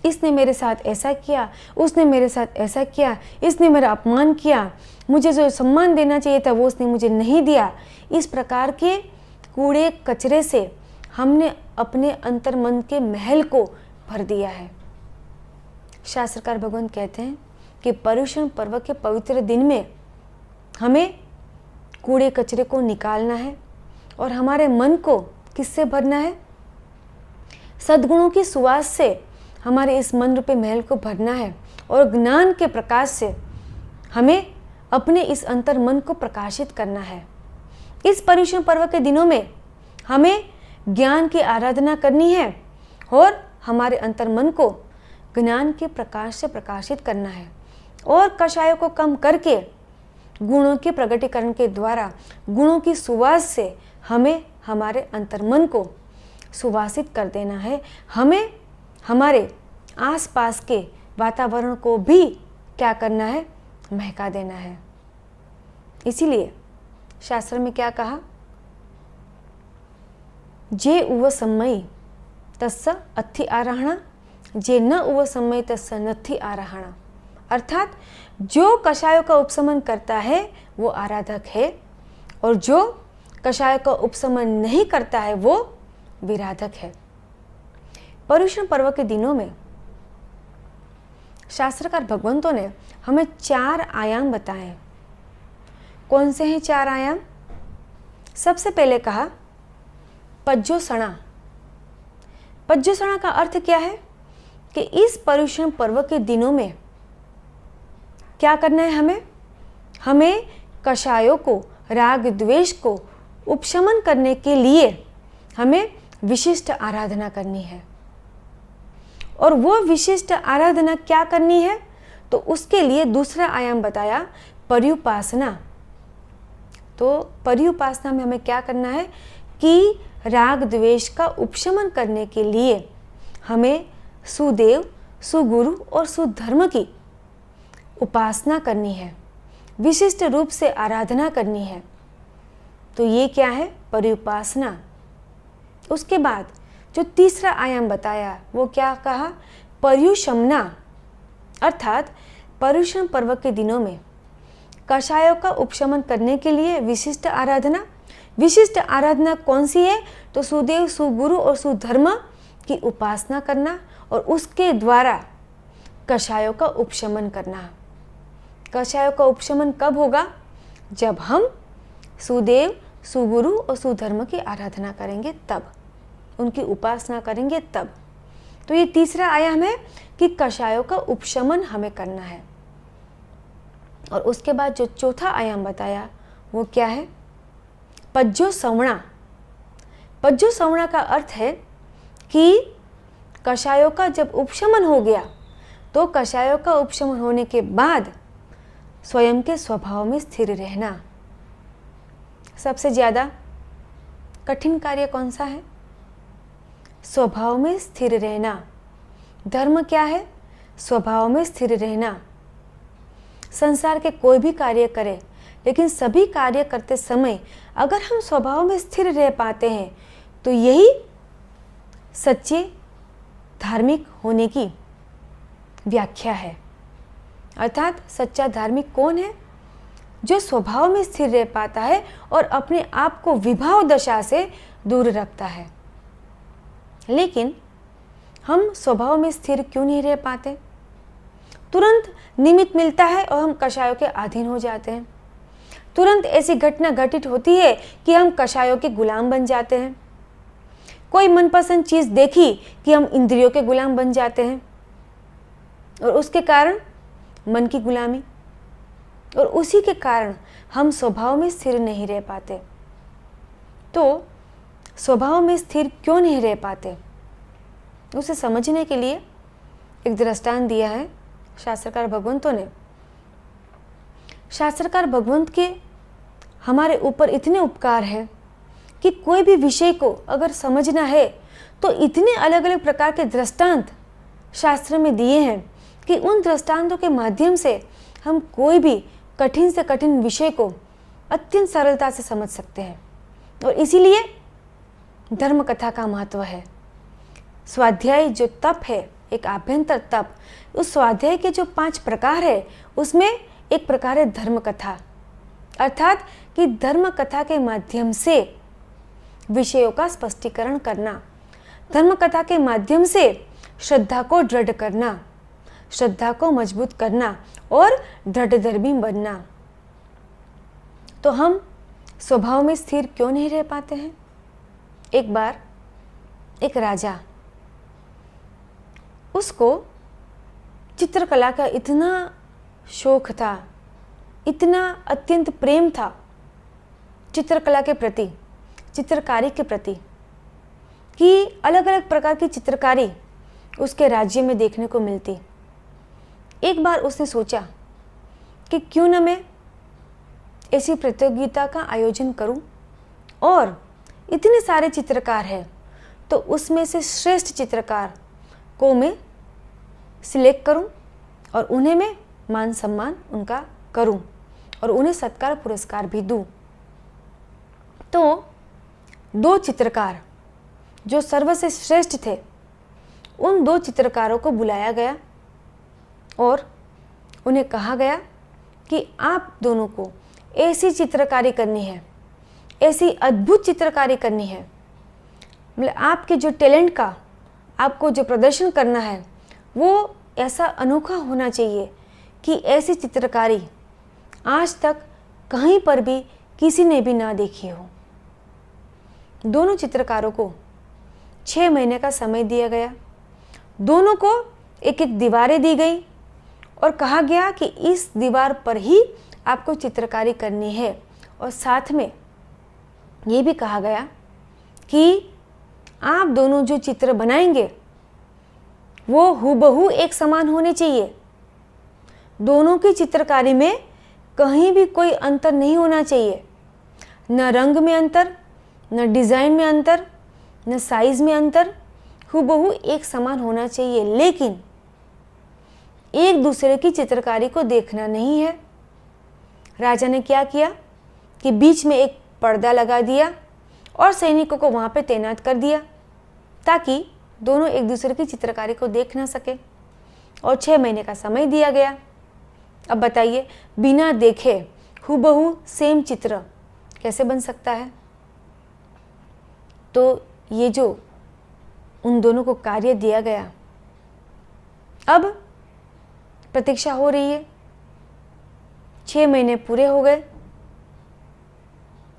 Speaker 3: इसने मेरे साथ ऐसा किया, उसने मेरे साथ ऐसा किया, इसने मेरा अपमान किया, मुझे जो सम्मान देना चाहिए था वो उसने मुझे नहीं दिया। इस प्रकार के कूड़े कचरे से हमने अपने अंतर्मन के महल को भर दिया है। शास्त्रकार भगवान कहते हैं कि पर्युषण पर्व के पवित्र दिन में हमें कूड़े कचरे को निकालना है और हमारे मन को किससे भरना है? सद्गुणों की सुवास से हमारे इस मन रूपी महल को भरना है और ज्ञान के प्रकाश से हमें अपने इस अंतर मन को प्रकाशित करना है। इस पर्युषण पर्व के दिनों में हमें ज्ञान की आराधना करनी है और हमारे अंतर मन को ज्ञान के प्रकाश से प्रकाशित करना है और कषायों को कम करके गुणों के प्रगटीकरण के द्वारा, गुणों की सुवास से हमें हमारे अंतर्मन को सुवासित कर देना है। हमें हमारे आसपास के वातावरण को भी क्या करना है? महका देना है। इसीलिए शास्त्र में क्या कहा? जे उव सम्मयी तस्स अत्थि आराहणा, जे न उव सम्मयी तस्स नत्थि आराहणा। अर्थात जो कषायों का उपशमन करता है वो आराधक है और जो कषाय का उपशमन नहीं करता है वो विराधक है। पर्युषण पर्व के दिनों में शास्त्रकार भगवंतों ने हमें 4 आयाम बताए। कौन से हैं 4 आयाम? सबसे पहले कहा पज्योसणा। पज्योसणा का अर्थ क्या है कि इस पर्युषण पर्व के दिनों में क्या करना है? हमें कषायों को, राग द्वेष को उपशमन करने के लिए हमें विशिष्ट आराधना करनी है। और वो विशिष्ट आराधना क्या करनी है? तो उसके लिए दूसरा आयाम बताया पर्युपासना। तो पर्युपासना में हमें क्या करना है कि राग द्वेष का उपशमन करने के लिए हमें सुदेव, सुगुरु और सुधर्म की उपासना करनी है, विशिष्ट रूप से आराधना करनी है। तो ये क्या है? पर्युपासना। उसके बाद जो तीसरा आयाम बताया वो क्या कहा, पर्युषमना, अर्थात पर्युषण पर्व के दिनों में कषायों का उपशमन करने के लिए विशिष्ट आराधना। विशिष्ट आराधना कौन सी है, तो सुदेव, सुगुरु और सुधर्म की उपासना करना और उसके द्वारा कषायों का उपशमन करना। कषायों का उपशमन कब होगा, जब हम सुदेव, सुगुरु और सुधर्म की आराधना करेंगे, तब उनकी उपासना करेंगे तब। तो ये तीसरा आयाम है कि कषायों का उपशमन हमें करना है। और उसके बाद जो चौथा आयाम बताया वो क्या है, पज्जो सवणा। पज्जो सवणा का अर्थ है कि कषायों का जब उपशमन हो गया तो कषायों का उपशमन होने के बाद स्वयं के स्वभाव में स्थिर रहना। सबसे ज़्यादा कठिन कार्य कौन सा है, स्वभाव में स्थिर रहना। धर्म क्या है, स्वभाव में स्थिर रहना। संसार के कोई भी कार्य करें, लेकिन सभी कार्य करते समय अगर हम स्वभाव में स्थिर रह पाते हैं तो यही सच्चे धार्मिक होने की व्याख्या है। अर्थात सच्चा धार्मिक कौन है, जो स्वभाव में स्थिर रह पाता है और अपने आप को विभाव दशा से दूर रखता है। लेकिन हम स्वभाव में स्थिर क्यों नहीं रह पाते, तुरंत निमित्त मिलता है और हम कषायों के अधीन हो जाते हैं। तुरंत ऐसी घटना घटित होती है कि हम कषायों के गुलाम बन जाते हैं। कोई मनपसंद चीज़ देखी कि हम इंद्रियों के गुलाम बन जाते हैं और उसके कारण मन की गुलामी, और उसी के कारण हम स्वभाव में स्थिर नहीं रह पाते। तो स्वभाव में स्थिर क्यों नहीं रह पाते, उसे समझने के लिए एक दृष्टांत दिया है शास्त्रकार भगवंतों ने। शास्त्रकार भगवंत के हमारे ऊपर इतने उपकार है कि कोई भी विषय को अगर समझना है तो इतने अलग अलग प्रकार के दृष्टांत शास्त्र में दिए हैं कि उन दृष्टांतों के माध्यम से हम कोई भी कठिन से कठिन विषय को अत्यंत सरलता से समझ सकते हैं। और इसीलिए धर्म कथा का महत्व है। स्वाध्याय जो तप है, एक आभ्यंतर तप, उस स्वाध्याय के जो 5 प्रकार है उसमें एक प्रकार है धर्म कथा। अर्थात कि धर्म कथा के माध्यम से विषयों का स्पष्टीकरण करना, धर्म कथा के माध्यम से श्रद्धा को दृढ़ करना, श्रद्धा को मजबूत करना और दृढ़धर्मी बनना। तो हम स्वभाव में स्थिर क्यों नहीं रह पाते हैं। एक बार एक राजा, उसको चित्रकला का इतना शौक था, इतना अत्यंत प्रेम था चित्रकला के प्रति, चित्रकारी के प्रति, कि अलग अलग प्रकार की चित्रकारी उसके राज्य में देखने को मिलती। एक बार उसने सोचा कि क्यों न मैं ऐसी प्रतियोगिता का आयोजन करूं और इतने सारे चित्रकार हैं तो उसमें से श्रेष्ठ चित्रकार को मैं सिलेक्ट करूं और उन्हें मैं मान सम्मान उनका करूं और उन्हें सत्कार पुरस्कार भी दूं। तो 2 चित्रकार जो सर्वसे श्रेष्ठ थे, उन 2 चित्रकारों को बुलाया गया और उन्हें कहा गया कि आप दोनों को ऐसी चित्रकारी करनी है, ऐसी अद्भुत चित्रकारी करनी है, मतलब आपके जो टैलेंट का आपको जो प्रदर्शन करना है वो ऐसा अनोखा होना चाहिए कि ऐसी चित्रकारी आज तक कहीं पर भी किसी ने भी ना देखी हो। दोनों चित्रकारों को 6 महीने का समय दिया गया। दोनों को एक एक दीवारें दी गई और कहा गया कि इस दीवार पर ही आपको चित्रकारी करनी है, और साथ में ये भी कहा गया कि आप दोनों जो चित्र बनाएंगे वो हूबहू एक समान होने चाहिए। दोनों की चित्रकारी में कहीं भी कोई अंतर नहीं होना चाहिए, न रंग में अंतर, न डिज़ाइन में अंतर, न साइज में अंतर, हूबहू एक समान होना चाहिए। लेकिन एक दूसरे की चित्रकारी को देखना नहीं है। राजा ने क्या किया कि बीच में एक पर्दा लगा दिया और सैनिकों को वहाँ पे तैनात कर दिया ताकि दोनों एक दूसरे की चित्रकारी को देख ना सके, और 6 महीने का समय दिया गया। अब बताइए, बिना देखे हूबहू सेम चित्र कैसे बन सकता है? तो ये जो उन दोनों को कार्य दिया गया, अब प्रतीक्षा हो रही है। 6 महीने पूरे हो गए।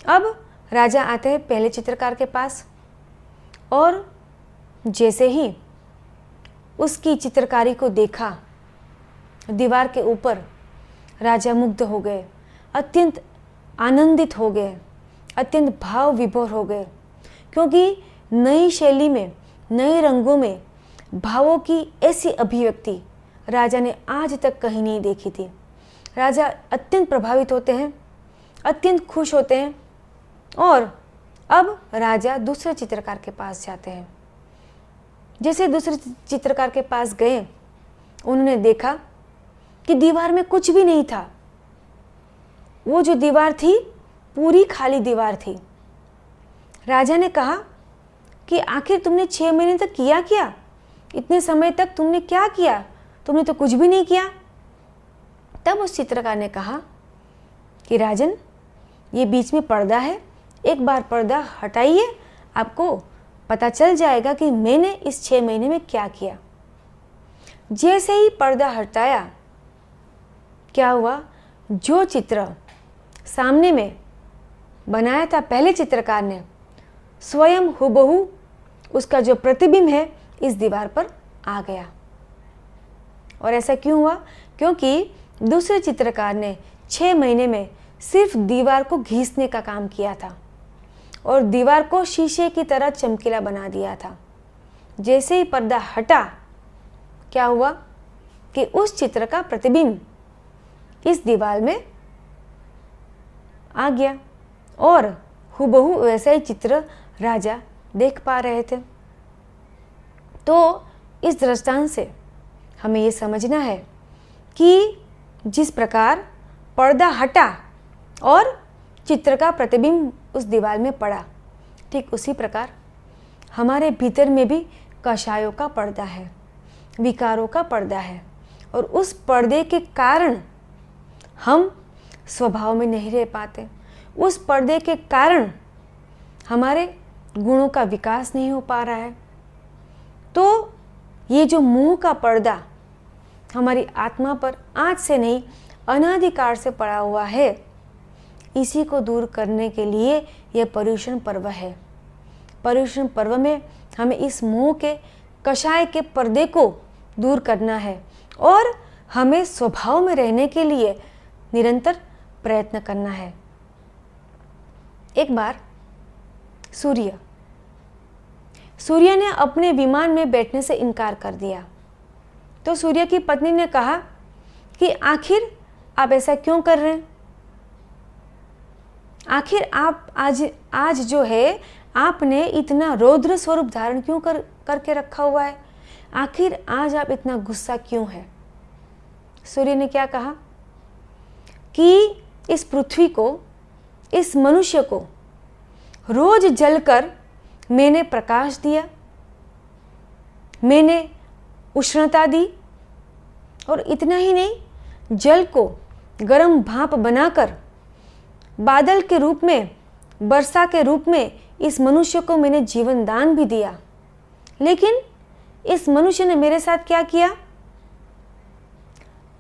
Speaker 3: अब राजा आते हैं पहले चित्रकार के पास, और जैसे ही उसकी चित्रकारी को देखा दीवार के ऊपर, राजा मुग्ध हो गए, अत्यंत आनंदित हो गए, अत्यंत भाव विभोर हो गए, क्योंकि नई शैली में, नए रंगों में भावों की ऐसी अभिव्यक्ति राजा ने आज तक कहीं नहीं देखी थी। राजा अत्यंत प्रभावित होते हैं, अत्यंत खुश होते हैं, और अब राजा दूसरे चित्रकार के पास जाते हैं। जैसे दूसरे चित्रकार के पास गए, उन्होंने देखा कि दीवार में कुछ भी नहीं था। वो जो दीवार थी पूरी खाली दीवार थी। राजा ने कहा कि आखिर तुमने 6 महीने तक किया क्या? इतने समय तक तुमने क्या किया? तुमने तो कुछ भी नहीं किया। तब उस चित्रकार ने कहा कि राजन, ये बीच में पर्दा है, एक बार पर्दा हटाइए, आपको पता चल जाएगा कि मैंने इस 6 महीने में क्या किया। जैसे ही पर्दा हटाया, क्या हुआ? जो चित्र सामने में बनाया था पहले चित्रकार ने, स्वयं हूबहू उसका जो प्रतिबिंब है इस दीवार पर आ गया। और ऐसा क्यों हुआ? क्योंकि दूसरे चित्रकार ने 6 महीने में सिर्फ दीवार को घिसने का काम किया था और दीवार को शीशे की तरह चमकीला बना दिया था। जैसे ही पर्दा हटा, क्या हुआ कि उस चित्र का प्रतिबिंब इस दीवार में आ गया, और हूबहू वैसा ही चित्र राजा देख पा रहे थे। तो इस दृष्टांत से हमें ये समझना है कि जिस प्रकार पर्दा हटा और चित्र का प्रतिबिंब उस दीवार में पड़ा, ठीक उसी प्रकार हमारे भीतर में भी कषायों का पर्दा है, विकारों का पर्दा है, और उस पर्दे के कारण हम स्वभाव में नहीं रह पाते। उस पर्दे के कारण हमारे गुणों का विकास नहीं हो पा रहा है। तो ये जो मोह का पर्दा हमारी आत्मा पर आज से नहीं, अनादिकाल से पड़ा हुआ है, इसी को दूर करने के लिए यह पर्युषण पर्व है। पर्युषण पर्व में हमें इस मोह के कषाय के पर्दे को दूर करना है और हमें स्वभाव में रहने के लिए निरंतर प्रयत्न करना है। एक बार सूर्य ने अपने विमान में बैठने से इनकार कर दिया। तो सूर्य की पत्नी ने कहा कि आखिर आप ऐसा क्यों कर रहे हैं? आखिर आप आज जो है, आपने इतना रौद्र स्वरूप धारण क्यों करके रखा हुआ है? आखिर आज आप इतना गुस्सा क्यों है? सूर्य ने क्या कहा कि इस पृथ्वी को, इस मनुष्य को रोज जलकर मैंने प्रकाश दिया, मैंने उष्णता दी, और इतना ही नहीं, जल को गर्म भाप बनाकर बादल के रूप में, वर्षा के रूप में इस मनुष्य को मैंने जीवन दान भी दिया। लेकिन इस मनुष्य ने मेरे साथ क्या किया?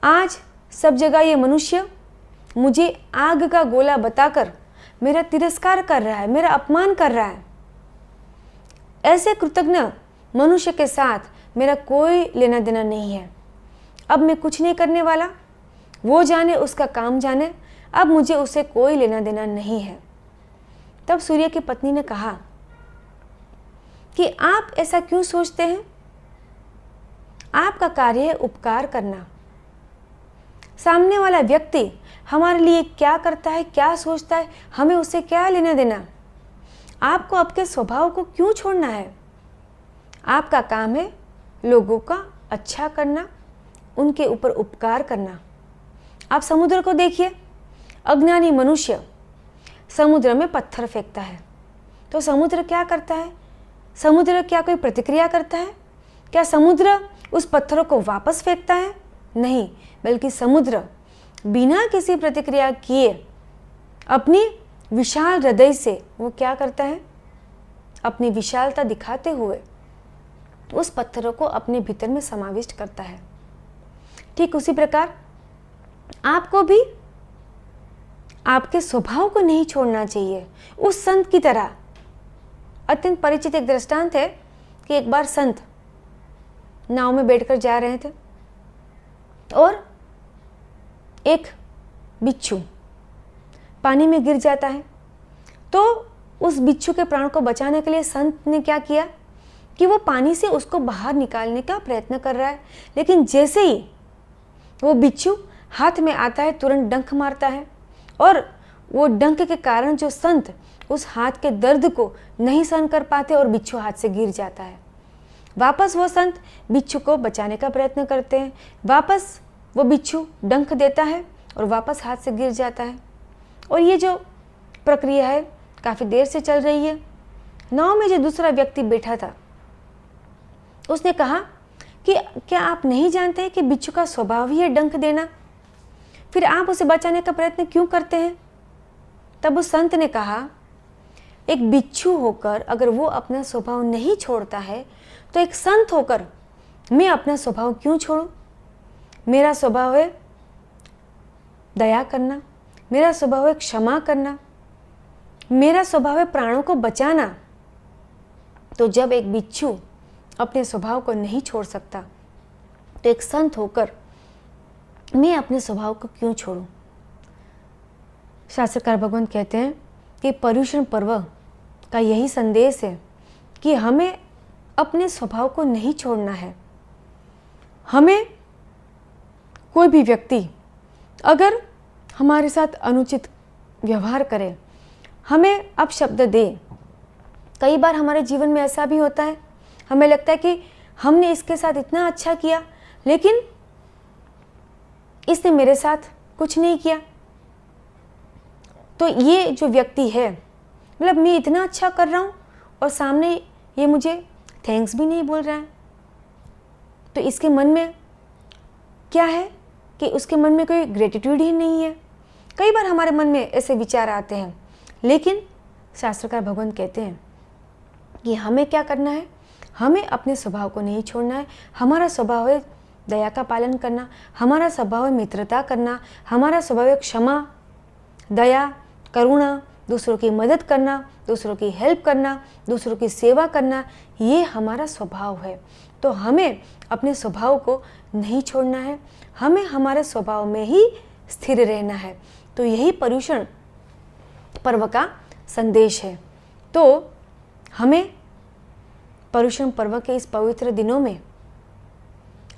Speaker 3: आज सब जगह ये मनुष्य मुझे आग का गोला बताकर मेरा तिरस्कार कर रहा है, मेरा अपमान कर रहा है। ऐसे कृतज्ञ मनुष्य के साथ मेरा कोई लेना देना नहीं है। अब मैं कुछ नहीं करने वाला, वो जाने, उसका काम जाने, अब मुझे उससे कोई लेना देना नहीं है। तब सूर्य की पत्नी ने कहा कि आप ऐसा क्यों सोचते हैं? आपका कार्य है उपकार करना। सामने वाला व्यक्ति हमारे लिए क्या करता है, क्या सोचता है, हमें उससे क्या लेना देना? आपको आपके स्वभाव को क्यों छोड़ना है? आपका काम है लोगों का अच्छा करना, उनके ऊपर उपकार करना। आप समुद्र को देखिए, अज्ञानी मनुष्य समुद्र में पत्थर फेंकता है, तो समुद्र क्या करता है? समुद्र क्या कोई प्रतिक्रिया करता है? क्या समुद्र उस पत्थरों को वापस फेंकता है? नहीं, बल्कि समुद्र बिना किसी प्रतिक्रिया किए अपनी विशाल हृदय से वो क्या करता है? अपनी विशालता दिखाते हुए उस पत्थरों को अपने भीतर में समाविष्ट करता है। ठीक उसी प्रकार आपको भी आपके स्वभाव को नहीं छोड़ना चाहिए। उस संत की तरह अत्यंत परिचित एक दृष्टांत है कि एक बार संत नाव में बैठकर जा रहे थे और एक बिच्छू पानी में गिर जाता है। तो उस बिच्छू के प्राण को बचाने के लिए संत ने क्या किया कि वो पानी से उसको बाहर निकालने का प्रयत्न कर रहा है, लेकिन जैसे ही वो बिच्छू हाथ में आता है तुरंत डंक मारता है और वो डंक के कारण जो संत उस हाथ के दर्द को नहीं सहन कर पाते और बिच्छू हाथ से गिर जाता है। वापस वो संत बिच्छू को बचाने का प्रयत्न करते हैं, वापस वो बिच्छू डंक देता है और वापस हाथ से गिर जाता है। और ये जो प्रक्रिया है काफ़ी देर से चल रही है। नाव में जो दूसरा व्यक्ति बैठा था उसने कहा कि क्या आप नहीं जानते कि बिच्छू का स्वभाव ही है डंक देना, फिर आप उसे बचाने का प्रयत्न क्यों करते हैं? तब उस संत ने कहा, एक बिच्छू होकर अगर वो अपना स्वभाव नहीं छोड़ता है तो एक संत होकर मैं अपना स्वभाव क्यों छोड़ूं? मेरा स्वभाव है दया करना, मेरा स्वभाव है क्षमा करना, मेरा स्वभाव है प्राणों को बचाना। तो जब एक बिच्छू अपने स्वभाव को नहीं छोड़ सकता तो एक संत होकर मैं अपने स्वभाव को क्यों छोड़ूं? शास्त्रकार भगवान कहते हैं कि पर्युषण पर्व का यही संदेश है कि हमें अपने स्वभाव को नहीं छोड़ना है। हमें कोई भी व्यक्ति अगर हमारे साथ अनुचित व्यवहार करे, हमें अपशब्द दे, कई बार हमारे जीवन में ऐसा भी होता है, हमें लगता है कि हमने इसके साथ इतना अच्छा किया लेकिन इसने मेरे साथ कुछ नहीं किया। तो ये जो व्यक्ति है, मतलब मैं इतना अच्छा कर रहा हूँ और सामने ये मुझे थैंक्स भी नहीं बोल रहा है, तो इसके मन में क्या है कि उसके मन में कोई ग्रेटिट्यूड ही नहीं है। कई बार हमारे मन में ऐसे विचार आते हैं, लेकिन शास्त्रकार भगवान कहते हैं कि हमें क्या करना है? हमें अपने स्वभाव को नहीं छोड़ना है। हमारा स्वभाव है दया का पालन करना, हमारा स्वभाव है मित्रता करना, हमारा स्वभाव है क्षमा, दया, करुणा, दूसरों की मदद करना, दूसरों की हेल्प करना, दूसरों की सेवा करना, ये हमारा स्वभाव है। तो हमें अपने स्वभाव को नहीं छोड़ना है, हमें हमारे स्वभाव में ही स्थिर रहना है। तो यही पर्युषण पर्व का संदेश है। तो हमें पर्युषण पर्व के इस पवित्र दिनों में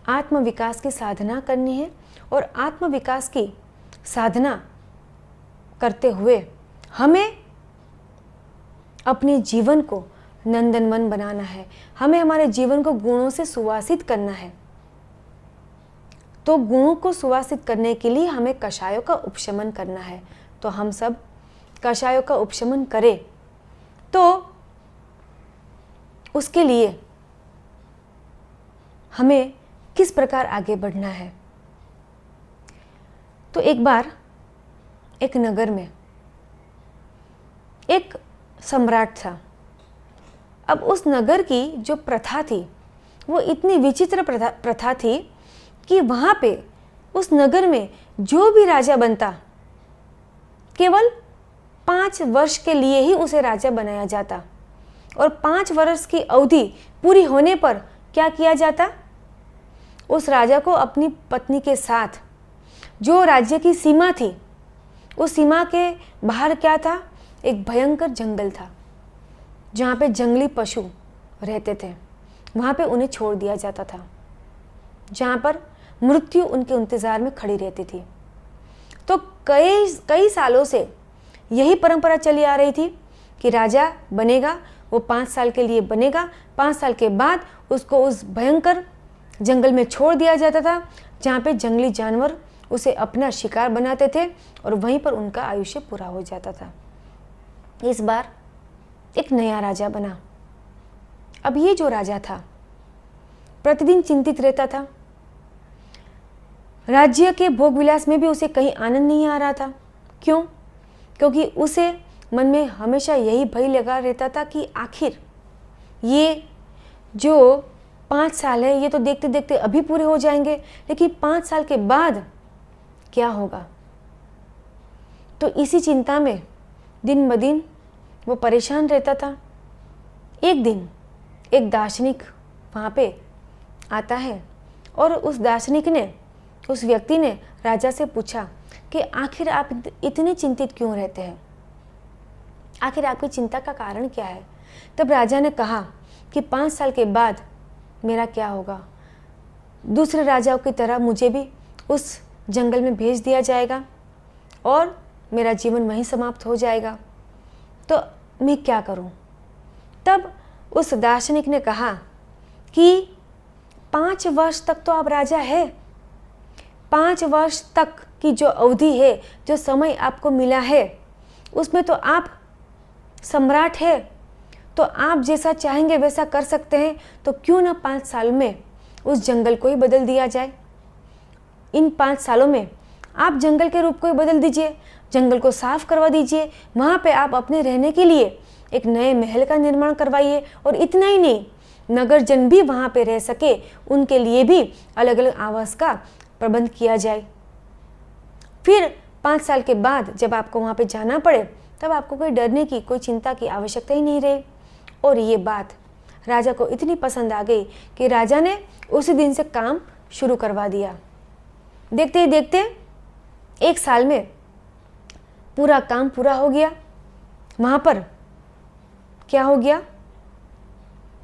Speaker 3: आत्म विकास की साधना करनी है और आत्म विकास की साधना करते हुए हमें अपने जीवन को नंदनवन बनाना है, हमें हमारे जीवन को गुणों से सुवासित करना है। तो गुणों को सुवासित करने के लिए हमें कषायों का उपशमन करना है। तो हम सब कषायों का उपशमन करें। तो उसके लिए हमें किस प्रकार आगे बढ़ना है? तो एक बार एक नगर में एक सम्राट था। अब उस नगर की जो प्रथा थी वो इतनी विचित्र प्रथा थी कि वहाँ पे उस नगर में जो भी राजा बनता केवल 5 वर्ष के लिए ही उसे राजा बनाया जाता और 5 वर्ष की अवधि पूरी होने पर क्या किया जाता? उस राजा को अपनी पत्नी के साथ जो राज्य की सीमा थी, उस सीमा के बाहर क्या था? एक भयंकर जंगल था जहाँ पे जंगली पशु रहते थे, वहाँ पे उन्हें छोड़ दिया जाता था, जहाँ पर मृत्यु उनके इंतज़ार में खड़ी रहती थी। तो कई सालों से यही परंपरा चली आ रही थी कि राजा बनेगा, वो 5 साल के लिए बनेगा, 5 साल के बाद उसको उस भयंकर जंगल में छोड़ दिया जाता था जहाँ पे जंगली जानवर उसे अपना शिकार बनाते थे और वहीं पर उनका आयुष्य पूरा हो जाता था। इस बार एक नया राजा बना। अब ये जो राजा था प्रतिदिन चिंतित रहता था। राज्य के भोग विलास में भी उसे कहीं आनंद नहीं आ रहा था। क्यों? क्योंकि उसे मन में हमेशा यही भय लगा रहता था कि आखिर ये जो 5 साल है ये तो देखते देखते अभी पूरे हो जाएंगे, लेकिन 5 साल के बाद क्या होगा। तो इसी चिंता में दिन ब दिन वो परेशान रहता था। एक दिन एक दार्शनिक वहाँ पे आता है और उस दार्शनिक ने, उस व्यक्ति ने राजा से पूछा कि आखिर आप इतने चिंतित क्यों रहते हैं, आखिर आपकी चिंता का कारण क्या है। तब राजा ने कहा कि 5 साल के बाद मेरा क्या होगा, दूसरे राजाओं की तरह मुझे भी उस जंगल में भेज दिया जाएगा और मेरा जीवन वहीं समाप्त हो जाएगा, तो मैं क्या करूं। तब उस दार्शनिक ने कहा कि 5 वर्ष तक तो आप राजा है, 5 वर्ष तक की जो अवधि है, जो समय आपको मिला है, उसमें तो आप सम्राट है, तो आप जैसा चाहेंगे वैसा कर सकते हैं। तो क्यों ना 5 साल में उस जंगल को ही बदल दिया जाए। इन 5 सालों में आप जंगल के रूप को ही बदल दीजिए, जंगल को साफ करवा दीजिए, वहाँ पे आप अपने रहने के लिए एक नए महल का निर्माण करवाइए, और इतना ही नहीं, नगर जन भी वहाँ पे रह सके, उनके लिए भी अलग अलग आवास का प्रबंध किया जाए। फिर 5 साल के बाद जब आपको वहाँ पे जाना पड़े, तब आपको कोई डरने की, कोई चिंता की आवश्यकता ही नहीं रही। और ये बात राजा को इतनी पसंद आ गई कि राजा ने उसी दिन से काम शुरू करवा दिया। देखते ही देखते 1 साल में पूरा काम पूरा हो गया। वहाँ पर क्या हो गया,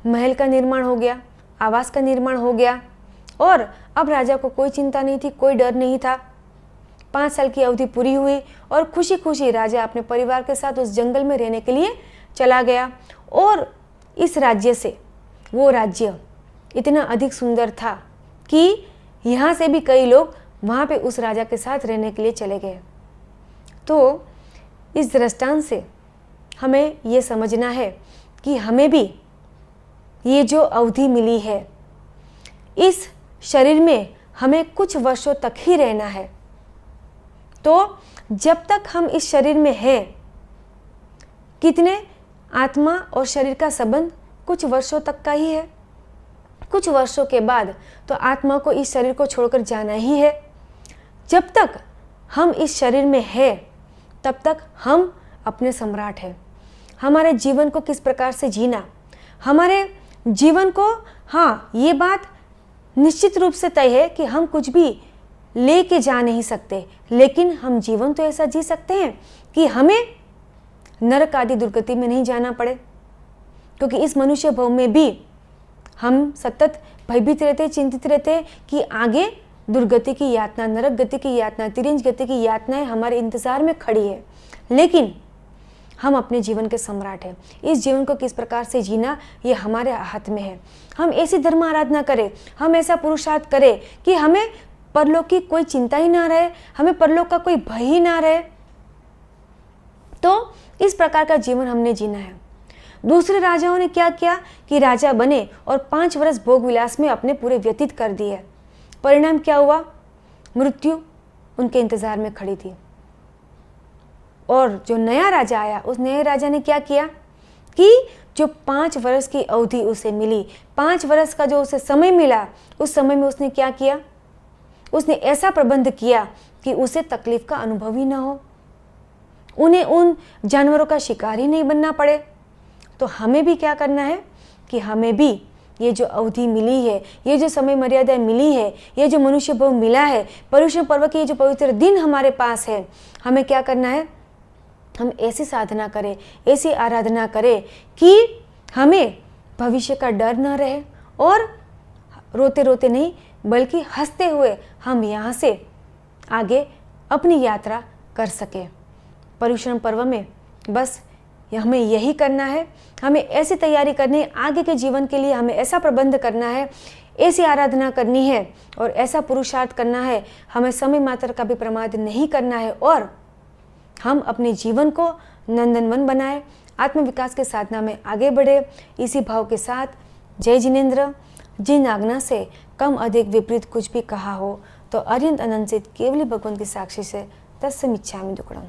Speaker 3: महल का निर्माण हो गया, आवास का निर्माण हो गया, और अब राजा को कोई चिंता नहीं थी, कोई डर नहीं था। 5 साल की अवधि पूरी हुई और खुशी खुशी राजा अपने परिवार के साथ उस जंगल में रहने के लिए चला गया। और इस राज्य से वो राज्य इतना अधिक सुंदर था कि यहाँ से भी कई लोग वहाँ पे उस राजा के साथ रहने के लिए चले गए। तो इस दृष्टांत से हमें ये समझना है कि हमें भी ये जो अवधि मिली है, इस शरीर में हमें कुछ वर्षों तक ही रहना है। तो जब तक हम इस शरीर में हैं, कितने आत्मा और शरीर का संबंध कुछ वर्षों तक का ही है। कुछ वर्षों के बाद तो आत्मा को इस शरीर को छोड़कर जाना ही है। जब तक हम इस शरीर में हैं, तब तक हम अपने सम्राट हैं। हमारे जीवन को किस प्रकार से जीना, हमारे जीवन को, हाँ ये बात निश्चित रूप से तय है कि हम कुछ भी लेके जा नहीं सकते, लेकिन हम जीवन तो ऐसा जी सकते हैं कि हमें नरक आदि दुर्गति में नहीं जाना पड़े। क्योंकि इस मनुष्य भव में भी हम सतत भयभीत रहते, चिंतित रहते कि आगे दुर्गति की यातना, नरक गति की यातना, तिरंज गति की यातनाएं हमारे इंतजार में खड़ी है। लेकिन हम अपने जीवन के सम्राट हैं। इस जीवन को किस प्रकार से जीना, ये हमारे हाथ में है। हम ऐसी धर्म आराधना करें, हम ऐसा पुरुषार्थ करें कि हमें परलोक की कोई चिंता ही ना रहे, हमें परलोक का कोई भय ही ना रहे। तो इस प्रकार का जीवन हमने जीना है। दूसरे राजाओं ने क्या किया कि राजा बने और 5 वर्ष भोग विलास में अपने पूरे व्यतीत कर दिए। परिणाम क्या हुआ, मृत्यु उनके इंतजार में खड़ी थी। और जो नया राजा आया, उस नए राजा ने क्या किया कि जो 5 वर्ष की अवधि उसे मिली, 5 वर्ष का जो उसे समय मिला, उस समय में उसने क्या किया, उसने ऐसा प्रबंध किया कि उसे तकलीफ का अनुभव ही ना हो, उन्हें उन जानवरों का शिकार ही नहीं बनना पड़े। तो हमें भी क्या करना है कि हमें भी ये जो अवधि मिली है, ये जो समय मर्यादा मिली है, ये जो मनुष्य भव मिला है, पर्युषण पर्व की ये जो पवित्र दिन हमारे पास है, हमें क्या करना है, हम ऐसी साधना करें, ऐसी आराधना करें कि हमें भविष्य का डर न रहे, और रोते रोते नहीं बल्कि हंसते हुए हम यहाँ से आगे अपनी यात्रा कर सकें। पर्युषण पर्व में बस हमें यही करना है, हमें ऐसी तैयारी करनी है, आगे के जीवन के लिए हमें ऐसा प्रबंध करना है, ऐसी आराधना करनी है और ऐसा पुरुषार्थ करना है। हमें समय मात्र का भी प्रमाद नहीं करना है, और हम अपने जीवन को नंदनवन बनाए, आत्मविकास के साधना में आगे बढ़े इसी भाव के साथ। जय जिनेन्द्र। जिन आज्ञा से कम अधिक विपरीत कुछ भी कहा हो तो अरिहंत अनंत से केवली भगवान की साक्षी से तत्सम इच्छामि दुक्कडम।